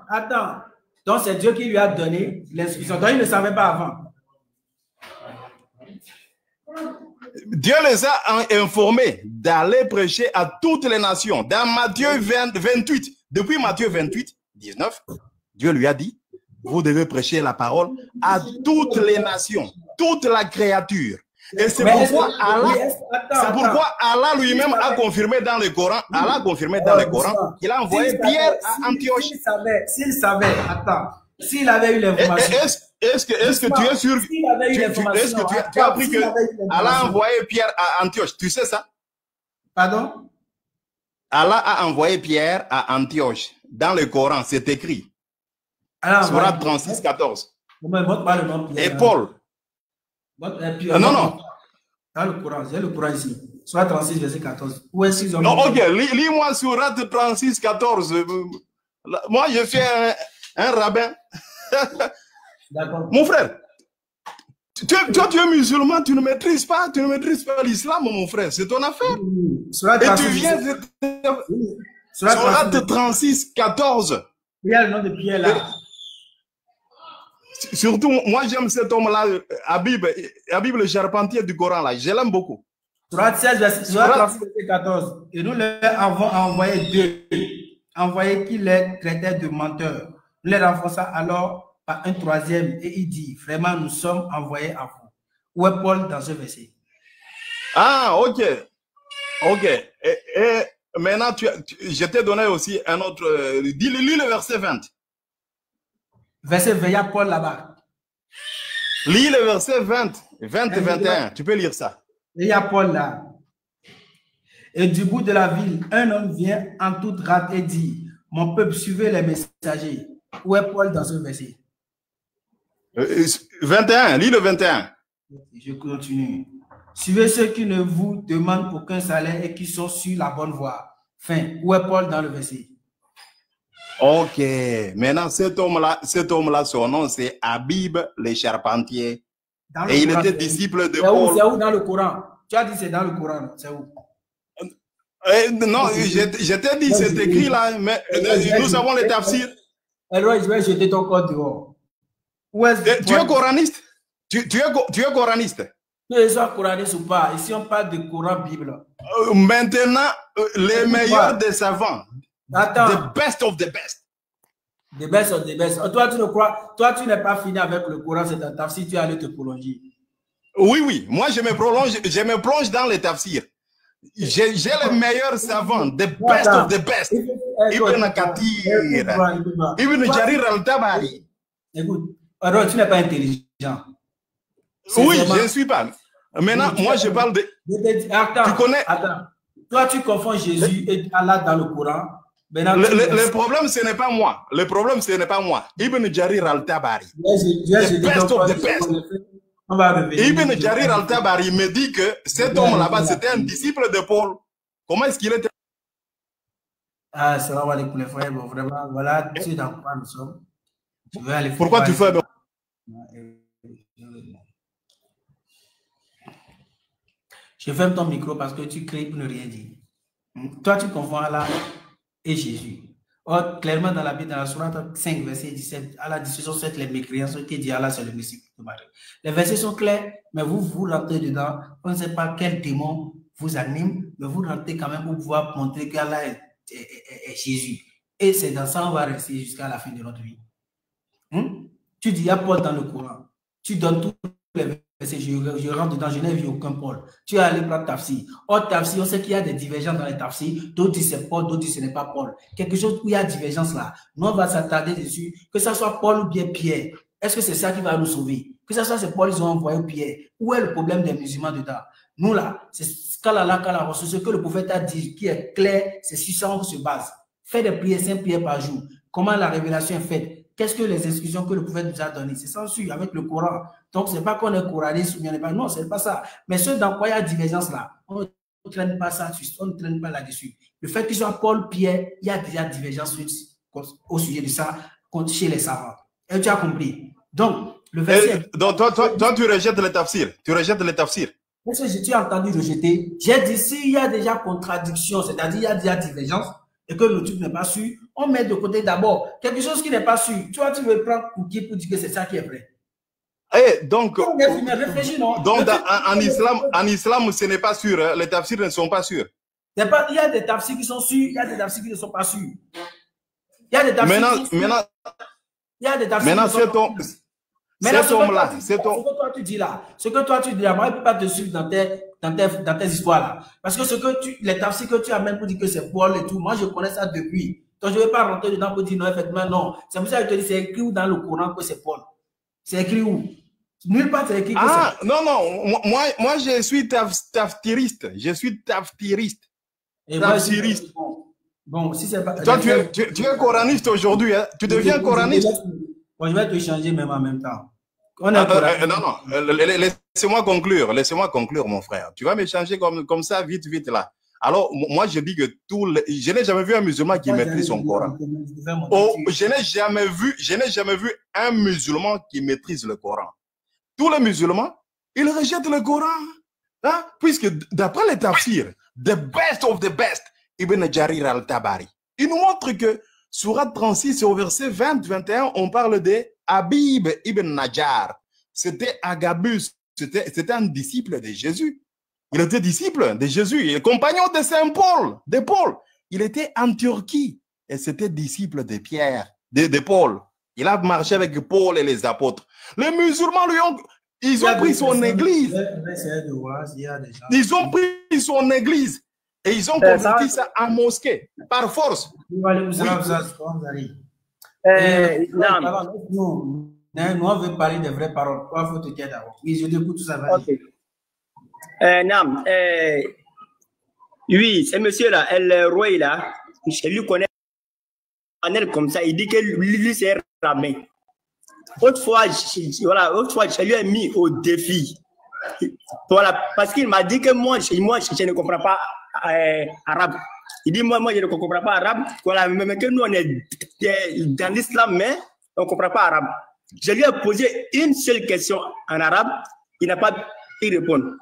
Speaker 2: Attends. Donc, c'est Dieu qui lui a donné l'instruction. Donc, il ne savait pas avant.
Speaker 1: Dieu les a informés d'aller prêcher à toutes les nations. Dans Matthieu 28, depuis Matthieu 28, 19, Dieu lui a dit, vous devez prêcher la parole à toutes les nations, toute la créature. Et c'est pourquoi Allah lui-même a confirmé dans le Coran, qu'il a envoyé Pierre à Antioche.
Speaker 2: S'il savait, s'il avait eu l'information.
Speaker 1: Est-ce que tu es sûr? Est-ce que tu as appris que Allah a envoyé Pierre à Antioche? Tu sais ça?
Speaker 2: Pardon?
Speaker 1: Allah a envoyé Pierre à Antioche. Dans le Coran, c'est écrit. Sourate 36, 14. Et
Speaker 2: Pierre,
Speaker 1: Paul. Non, non.
Speaker 2: Dans le Coran, j'ai le Coran ici. Sourate 36, verset 14. Où est-ce qu'ils ont...
Speaker 1: Non, ok, lis-moi Sourate 36, 14. Moi, je fais un rabbin. Mon frère, toi, tu es musulman, tu ne maîtrises pas l'islam, mon frère. C'est ton affaire. Et tu viens de... Sourate 36, 14.
Speaker 2: Il y a le nom de Pierre là.
Speaker 1: Surtout, moi, j'aime cet homme-là, Habib, le charpentier du Coran, là. Je l'aime beaucoup.
Speaker 2: Sourate 16, verset 14. Et nous leur avons envoyé deux. Envoyé qui les traitait de menteurs. Nous les renforça alors par un troisième. Et il dit, vraiment, nous sommes envoyés à vous. Où est Paul dans ce verset?
Speaker 1: Ah, ok. Ok. Et maintenant, je t'ai donné aussi un autre... lis le verset 20.
Speaker 2: Verset 20, il y a Paul là-bas.
Speaker 1: Lis le verset 20 et 21. Tu peux lire ça.
Speaker 2: Et il y a Paul là. Et du bout de la ville, un homme vient en toute rate et dit, mon peuple, suivez les messagers. Où est Paul dans ce verset?
Speaker 1: 21, lis le 21.
Speaker 2: Je continue. Suivez ceux qui ne vous demandent aucun salaire et qui sont sur la bonne voie. Fin. Où est Paul dans le verset?
Speaker 1: Ok. Maintenant, cet homme-là, son nom, c'est Habib le charpentier. Et il était disciple de Paul.
Speaker 2: C'est où dans le Coran? Tu as dit c'est dans le Coran. C'est où?
Speaker 1: Non, je t'ai dit, c'est écrit là, mais nous avons les tafsirs.
Speaker 2: Alors, je vais jeter ton code dehors.
Speaker 1: Tu es coraniste? Tu es coraniste?
Speaker 2: Que ce soit coraniste ou pas, ici on parle de Coran Bible.
Speaker 1: Maintenant, les meilleurs des savants.
Speaker 2: Attends.
Speaker 1: The best of the best.
Speaker 2: The best of the best. Toi, tu ne crois, toi, tu n'es pas fini avec le Coran, c'est un tafsir, tu es allé te prolonger.
Speaker 1: Oui. Moi, je me plonge dans les tafsirs. J'ai les meilleurs savants, the best of the best. Ibn Kathir, Ibn Jarir al-Tabari.
Speaker 2: Écoute, alors tu n'es pas intelligent.
Speaker 1: Oui, je ne suis pas. Maintenant, moi, je parle de...
Speaker 2: Attends,
Speaker 1: tu connais...
Speaker 2: Attends. Toi, tu confonds Jésus et Allah dans le Coran.
Speaker 1: Le problème, ce n'est pas moi. Le problème, ce n'est pas moi. Ibn Jarir al-Tabari. The best of the best. Ibn Jarir al-Tabari me dit que cet homme là-bas, c'était un disciple de Paul. Comment est-ce qu'il était?
Speaker 2: Ah, salam alaikum les frères. Bon, vraiment, voilà, tu sais dans quoi nous sommes. Je vais aller.
Speaker 1: Pourquoi tu fais?
Speaker 2: Je ferme ton micro parce que tu crées pour ne rien dire. Toi, tu confonds Allah et Jésus. Or, clairement, dans la Bible, dans la Sourate 5, verset 17, Allah dit, ce sont les mécréants, ceux qui disent Allah, c'est le Messie de Marie. Les versets sont clairs, mais vous rentrez dedans. On ne sait pas quel démon vous anime, mais vous rentrez quand même pour pouvoir montrer qu'Allah est Jésus. Et c'est dans ça qu'on va rester jusqu'à la fin de notre vie. Tu dis, il y a Paul dans le Coran. Tu donnes tous les versets. Je rentre dedans, je n'ai vu aucun Paul. Tu es allé prendre Tafsir. Or, Tafsir, on sait qu'il y a des divergences dans les Tafsir. D'autres disent c'est Paul, d'autres disent ce n'est pas Paul. Quelque chose où il y a divergence là. Nous, on va s'attarder dessus. Que ce soit Paul ou bien Pierre. Est-ce que c'est ça qui va nous sauver? Que ce soit c'est Paul, ils ont envoyé Pierre. Où est le problème des musulmans dedans? Nous là, c'est ce que le prophète a dit, qui est clair, c'est sur ça on se base. Fais des prières, 5 prières par jour. Comment la révélation est faite? Qu'est-ce que les instructions que le prophète nous a données? C'est censure avec le Coran. Donc, ce n'est pas qu'on est coraniste ou bien pas. Non, ce n'est pas ça. Mais ce dans quoi il y a divergence là, on ne traîne pas ça, on ne traîne pas là-dessus. Le fait qu'il soit Paul, Pierre, il y a déjà divergence au sujet de ça chez les savants. Et tu as compris. Donc, le verset.
Speaker 1: Donc, toi, tu rejettes les tafsirs. Tu rejettes les tafsirs.
Speaker 2: Est-ce que tu as entendu rejeter? J'ai dit, s'il y a déjà contradiction, c'est-à-dire il y a déjà divergence, et que le truc n'est pas sûr, on met de côté d'abord quelque chose qui n'est pas sûr. Tu vois, tu veux prendre Cookie pour dire que c'est ça qui est vrai.
Speaker 1: Et donc,
Speaker 2: réfléchis, non?
Speaker 1: Donc en islam, ce n'est pas sûr. Hein? Les tafsirs ne sont pas sûrs.
Speaker 2: Il y a des tafsirs qui sont sûrs, il y a des tafsirs qui ne sont pas sûrs. Il y a des tafsirs cet homme-là, ce que toi tu dis là, moi, je ne peux pas te suivre dans tes histoires là. Parce que les tafsirs que tu amènes pour dire que c'est Paul et tout, moi je connais ça depuis. Donc je ne vais pas rentrer dedans pour dire non, effectivement, non. C'est pour ça que je te dis, c'est écrit où dans le Coran que c'est Paul? C'est écrit où? Nulle part c'est écrit que c'est...
Speaker 1: Non, moi je suis tafsiriste. Je suis tafsiriste.
Speaker 2: Tafsiriste. Bon, si c'est pas...
Speaker 1: Toi, tu es coraniste aujourd'hui, hein? Tu deviens coraniste.
Speaker 2: Bon, je vais te changer même en même temps.
Speaker 1: Non, laissez-moi conclure, mon frère. Tu vas me changer comme ça, vite, là. Alors, moi, je dis que je n'ai jamais vu un musulman qui maîtrise son Coran. Oh, je n'ai jamais vu un musulman qui maîtrise le Coran. Tous les musulmans, ils rejettent le Coran. Hein? Puisque d'après les tafsirs, the best of the best, Ibn Jarir al-Tabari, il nous montre que Surat 36 au verset 20-21, on parle de Habib ibn Najjar. C'était Agabus, c'était un disciple de Jésus. Il était disciple de Jésus, il est compagnon de Saint Paul, de Paul. Il était en Turquie et c'était disciple de Pierre, de Paul. Il a marché avec Paul et les apôtres. Les musulmans ils ont pris son église. Ils ont pris son église et ils ont converti ça en mosquée, par force.
Speaker 2: Nous, on veut parler de vraies paroles. Il faut te dire d'abord. Oui, je t'écoute, tout ça va.
Speaker 3: Oui, ce monsieur-là, El Roi, là, je lui connais comme ça. Il dit que lui, c'est un rabbin. Autrefois, je lui ai mis au défi. Voilà, parce qu'il m'a dit que moi, je ne comprends pas arabe. Il dit, moi, je ne comprends pas arabe. Voilà, mais que nous, on est dans l'islam, mais on ne comprend pas arabe. Je lui ai posé une seule question en arabe. Il n'a pas pu répondre.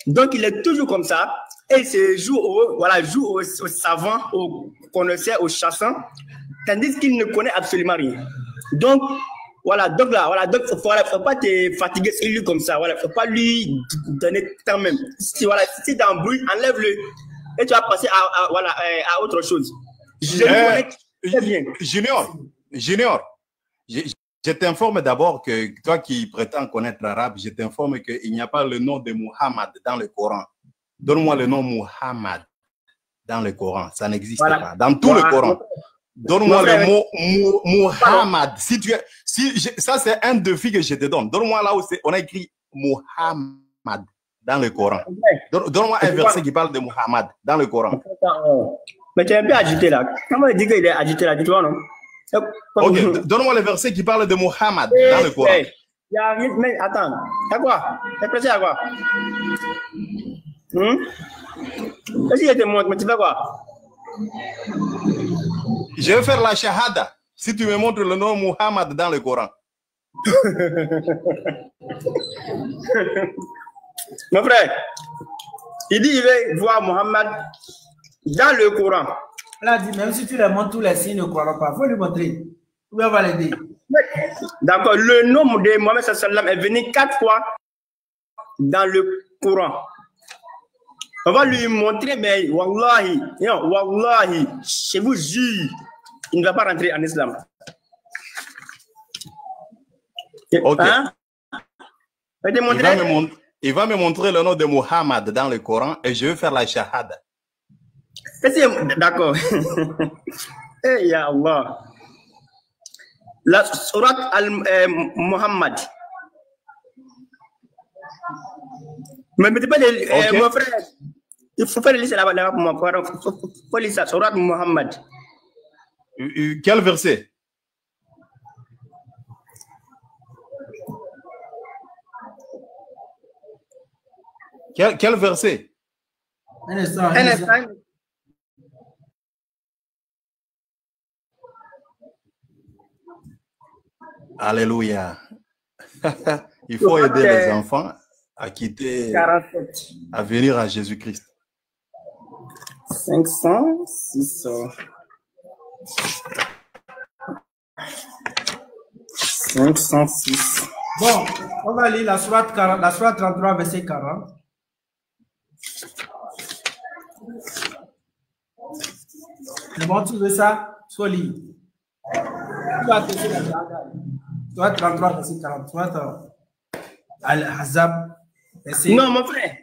Speaker 3: Donc, il est toujours comme ça. Et il se joue au savant, au connaisseur, au chassant, tandis qu'il ne connaît absolument rien. Donc, voilà, donc il ne faut pas te fatiguer sur lui comme ça. Voilà, il ne faut pas lui donner tant même. Si tu t'embrouilles, enlève-le et tu vas passer à autre chose. Je connais très bien.
Speaker 1: Junior, je t'informe d'abord que toi qui prétends connaître l'arabe, je t'informe qu'il n'y a pas le nom de Muhammad dans le Coran. Donne-moi le nom Muhammad dans le Coran. Ça n'existe pas. Dans tout le Coran. Donne-moi le mot Muhammad. Ça, c'est un défi que je te donne. Donne-moi là où on a écrit Muhammad dans le Coran. Donne-moi un verset qui parle de Muhammad dans le Coran.
Speaker 3: Mais tu es un peu agité là. Comment il dit qu'il est agité là? Dis-toi, non?
Speaker 1: Ok, donne-moi le verset qui parle de Muhammad dans le Coran.
Speaker 3: Mais attends, à quoi? T'es pressé à quoi? Qu'est-ce qu'il te montre? Mais tu fais quoi?
Speaker 1: Je vais faire la shahada si tu me montres le nom Muhammad dans le Coran.
Speaker 3: Mon frère, il dit qu'il veut voir Muhammad dans le Coran.
Speaker 2: Elle a dit, même si tu lui montres tous les signes, ne croira pas. Il faut lui montrer. Où elle va l'aider.
Speaker 3: D'accord, le nom de Mohammed sallam est venu 4 fois dans le Coran. On va lui montrer, mais wallahi, je vous jure, il ne va pas rentrer en islam.
Speaker 1: Ok.
Speaker 3: Hein?
Speaker 1: Il va me montrer le nom de Muhammad dans le Coran et je vais faire la shahada.
Speaker 3: D'accord. Eh, ya Allah. La surat al-Muhammad. Mais tu peux dire, mon frère, il faut faire lire là-bas pour mon frère. Il faut lire ça, surat Muhammad.
Speaker 1: Quel verset? Quel verset?
Speaker 2: Un instant.
Speaker 1: Alléluia. Il faut aider les enfants à quitter,
Speaker 3: 47.
Speaker 1: à venir à Jésus-Christ.
Speaker 3: 506. 506.
Speaker 2: Bon, on va lire la sourate 33, verset 40. C'est bon, tu veux ça? Soit lire. Tu vas tester la sourate 33, verset 40. Sourate Al-Ahzab, verset...
Speaker 3: Non, mon frère.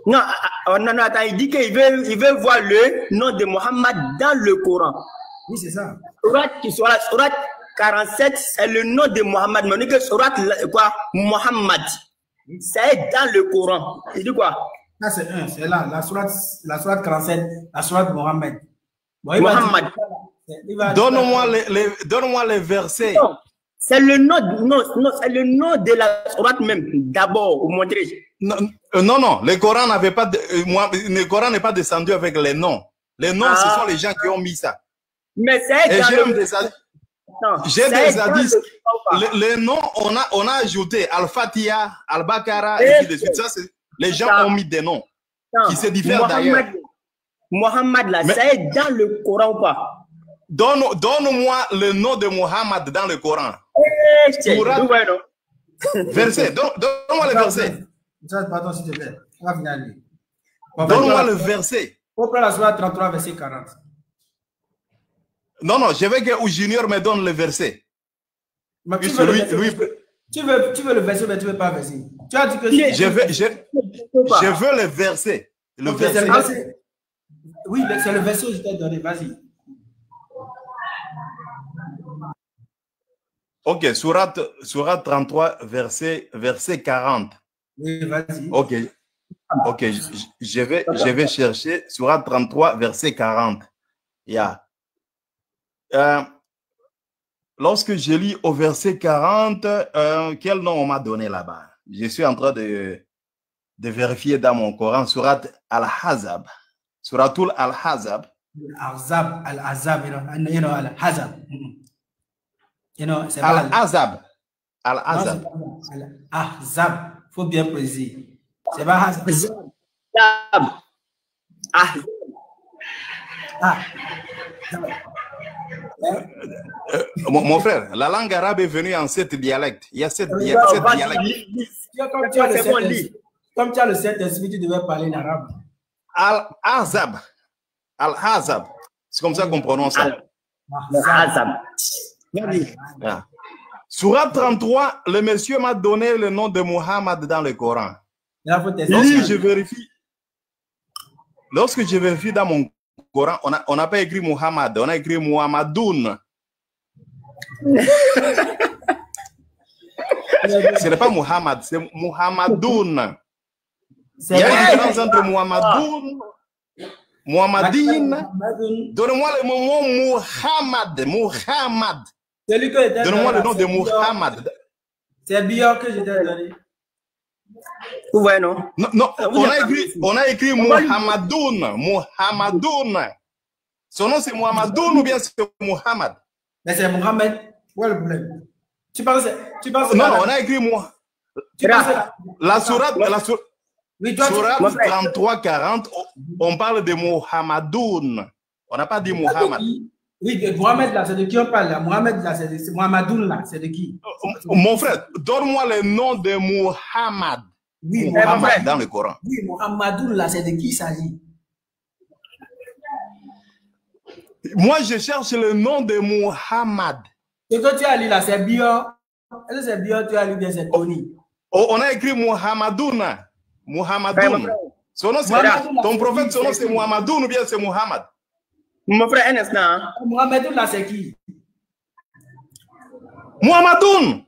Speaker 3: Non, attends, il dit qu'il veut voir le nom de Mohammed dans le Coran.
Speaker 2: Oui, c'est ça.
Speaker 3: Surat 47, c'est le nom de Mohammed. Mais on dit que Surat quoi? Mohammed. C'est dans le Coran. Il dit quoi?
Speaker 2: Là, c'est là, la sourate 47, la sourate Mohammed. Bon,
Speaker 3: Mohammed.
Speaker 1: Donne-moi les versets.
Speaker 3: C'est le nom, c'est le nom de la sourate même. D'abord, vous montrez.
Speaker 1: Non, le Coran n'avait pas, le Coran n'est pas descendu avec les noms. Les noms, ce sont les gens qui ont mis ça.
Speaker 3: Mais c'est
Speaker 1: j'ai des hadiths. Les noms, on a ajouté Al-Fatiha, Al-Baqarah, et puis de suite. Ça, les gens ont mis des noms qui se diffèrent d'ailleurs.
Speaker 3: Mohammed, là, c'est dans le Coran ou pas?
Speaker 1: Donne-moi le nom de Mohammed dans le Coran. Verset. Donne-moi le verset.
Speaker 2: Pardon, s'il te plaît.
Speaker 1: Donne-moi le verset.
Speaker 2: On prend la sourate 33, verset 40.
Speaker 1: Non, je veux que Junior me donne le verset.
Speaker 2: Tu veux le verset, mais tu ne veux pas le verset. Tu as dit que
Speaker 1: je veux le verset. Le verset.
Speaker 2: Oui, c'est le verset que je t'ai donné. Vas-y.
Speaker 1: Ok, sourate 33, verset 40.
Speaker 2: Oui, vas-y.
Speaker 1: Ok, je vais chercher sourate 33, verset 40. Yeah. Lorsque je lis au verset 40, quel nom on m'a donné là-bas? Je suis en train de vérifier dans mon Coran, sourate Al-Hazab. Suratul Al-Hazab.
Speaker 2: Al-Hazab, Al-Hazab.
Speaker 1: Al-Azab. Al-Azab.
Speaker 2: Al-Ahzab. Il faut bien préciser. C'est pas Hazab.
Speaker 1: Mon frère, la langue arabe est venue en 7 dialectes. Il y a 7 dialectes.
Speaker 2: Comme tu as le Saint-Esprit, tu devais parler l'arabe.
Speaker 1: Al-Azab. Al-Hazab. C'est comme ça qu'on prononce ça.
Speaker 3: Al-Azab.
Speaker 1: Sourate 33, le monsieur m'a donné le nom de Muhammad dans le Coran. Lorsque je vérifie dans mon Coran, on n'a pas écrit Muhammad, on a écrit Muhammadoun. Ce n'est pas Muhammad, c'est Muhammadoun. Il y a une différence entre Muhammadoun, Muhammadine. Donne-moi le mot Muhammad. Muhammad. Donne-moi le nom de Muhammad.
Speaker 2: C'est bien que je t'ai donné.
Speaker 3: Ouais, non.
Speaker 1: Non, on a écrit Muhammadoun. Muhammadoun. Son nom c'est Muhammadoun ou bien c'est Muhammad?
Speaker 2: Mais c'est Muhammad. Où est le problème? Tu penses
Speaker 1: non, on a écrit moi. La sourate 33-40, on parle de Muhammadoun. On n'a pas dit Muhammad.
Speaker 2: Oui, Mohamed là, c'est de qui on parle là? Mohamed là, c'est Muhammadoun là, c'est de qui?
Speaker 1: Mon frère, donne-moi le nom de Muhammad.
Speaker 2: Oui,
Speaker 1: Muhammad dans le Coran.
Speaker 2: Oui, Muhammadoun là, c'est de qui il s'agit?
Speaker 1: Moi, je cherche le nom de Muhammad.
Speaker 2: Ce que tu as lu là, c'est bio. Est-ce que c'est bio, tu as lu bien, c'est Tony?
Speaker 1: On a écrit Muhammadoun. Muhammadoun. Son nom, ton prophète, son nom c'est Muhammadoun ou bien c'est Muhammad?
Speaker 3: Mon frère, un instant.
Speaker 2: Muhammadoun là, c'est qui?
Speaker 1: Muhammadoun.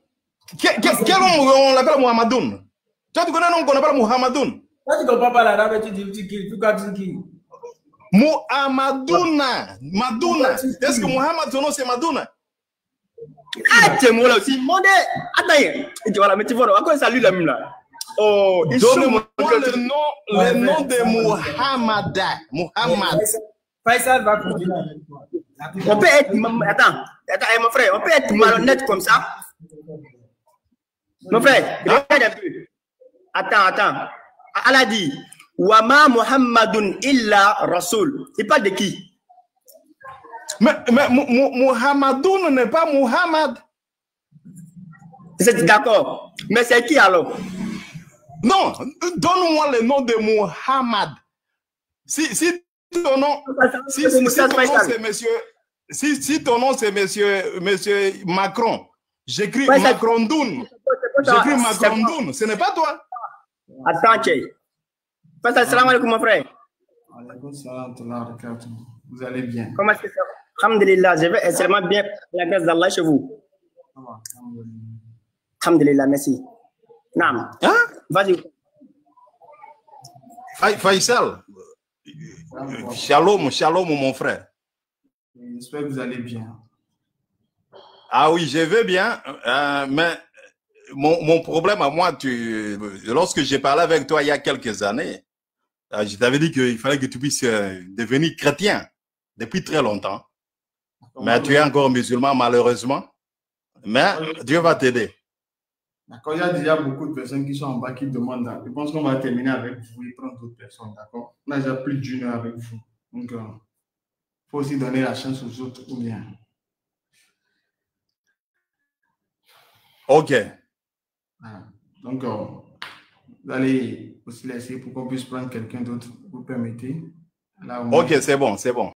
Speaker 1: Quel nom on l'appelle Muhammadoun? Tu connais un nom qu'on appelle Muhammadoun?
Speaker 2: Toi, tu ne comprends pas l'arabe, tu dis qui? Tu dis qui?
Speaker 1: Muhammadouna. Madouna. Est-ce que Muhammad, son nom c'est Madouna?
Speaker 3: Ah, tu es moi là aussi. Attends, voilà, mais tu vois, à quoi ça lui la même là? Oh,
Speaker 1: donne-moi le nom de Muhammad. Muhammad.
Speaker 2: Faisal va continuer avec toi.
Speaker 3: On peut être, attends, mon frère, on peut être malhonnête comme ça. Mon frère, regarde un peu. Attends. Allah dit, Wama Muhammadun illa Rasul. Il parle de qui?
Speaker 1: Mais Muhammadoun n'est pas Muhammad.
Speaker 3: C'est d'accord. Mais c'est qui alors?
Speaker 1: Non, donne-moi le nom de Muhammad. Si ton nom, si ton nom c'est monsieur Macron, j'écris Macrondoun. J'écris Macrondoun. Ce n'est pas toi.
Speaker 3: Attends, Tché. Salam alaikum, mon frère.
Speaker 2: Vous allez bien.
Speaker 3: Comment est-ce que ça va? Alhamdulillah, je vais extrêmement bien. La grâce d'Allah chez vous. Alhamdulillah, merci. Naam.
Speaker 1: Hein?
Speaker 3: Vas-y.
Speaker 1: Faisal. Shalom, mon frère.
Speaker 2: J'espère que vous allez bien.
Speaker 1: Ah oui, je vais bien, mais mon problème à moi, lorsque j'ai parlé avec toi il y a quelques années, je t'avais dit qu'il fallait que tu puisses devenir chrétien depuis très longtemps. Mais tu es encore musulman, malheureusement. Mais Dieu va t'aider.
Speaker 2: D'accord, il y a déjà beaucoup de personnes qui sont en bas qui demandent. Je pense qu'on va terminer avec vous et prendre d'autres personnes, d'accord? On a déjà plus d'une heure avec vous. Donc, il faut aussi donner la chance aux autres ou bien.
Speaker 1: OK.
Speaker 2: Voilà. Donc, vous allez aussi laisser pour qu'on puisse prendre quelqu'un d'autre, vous permettez. Là,
Speaker 1: OK, c'est bon, c'est bon.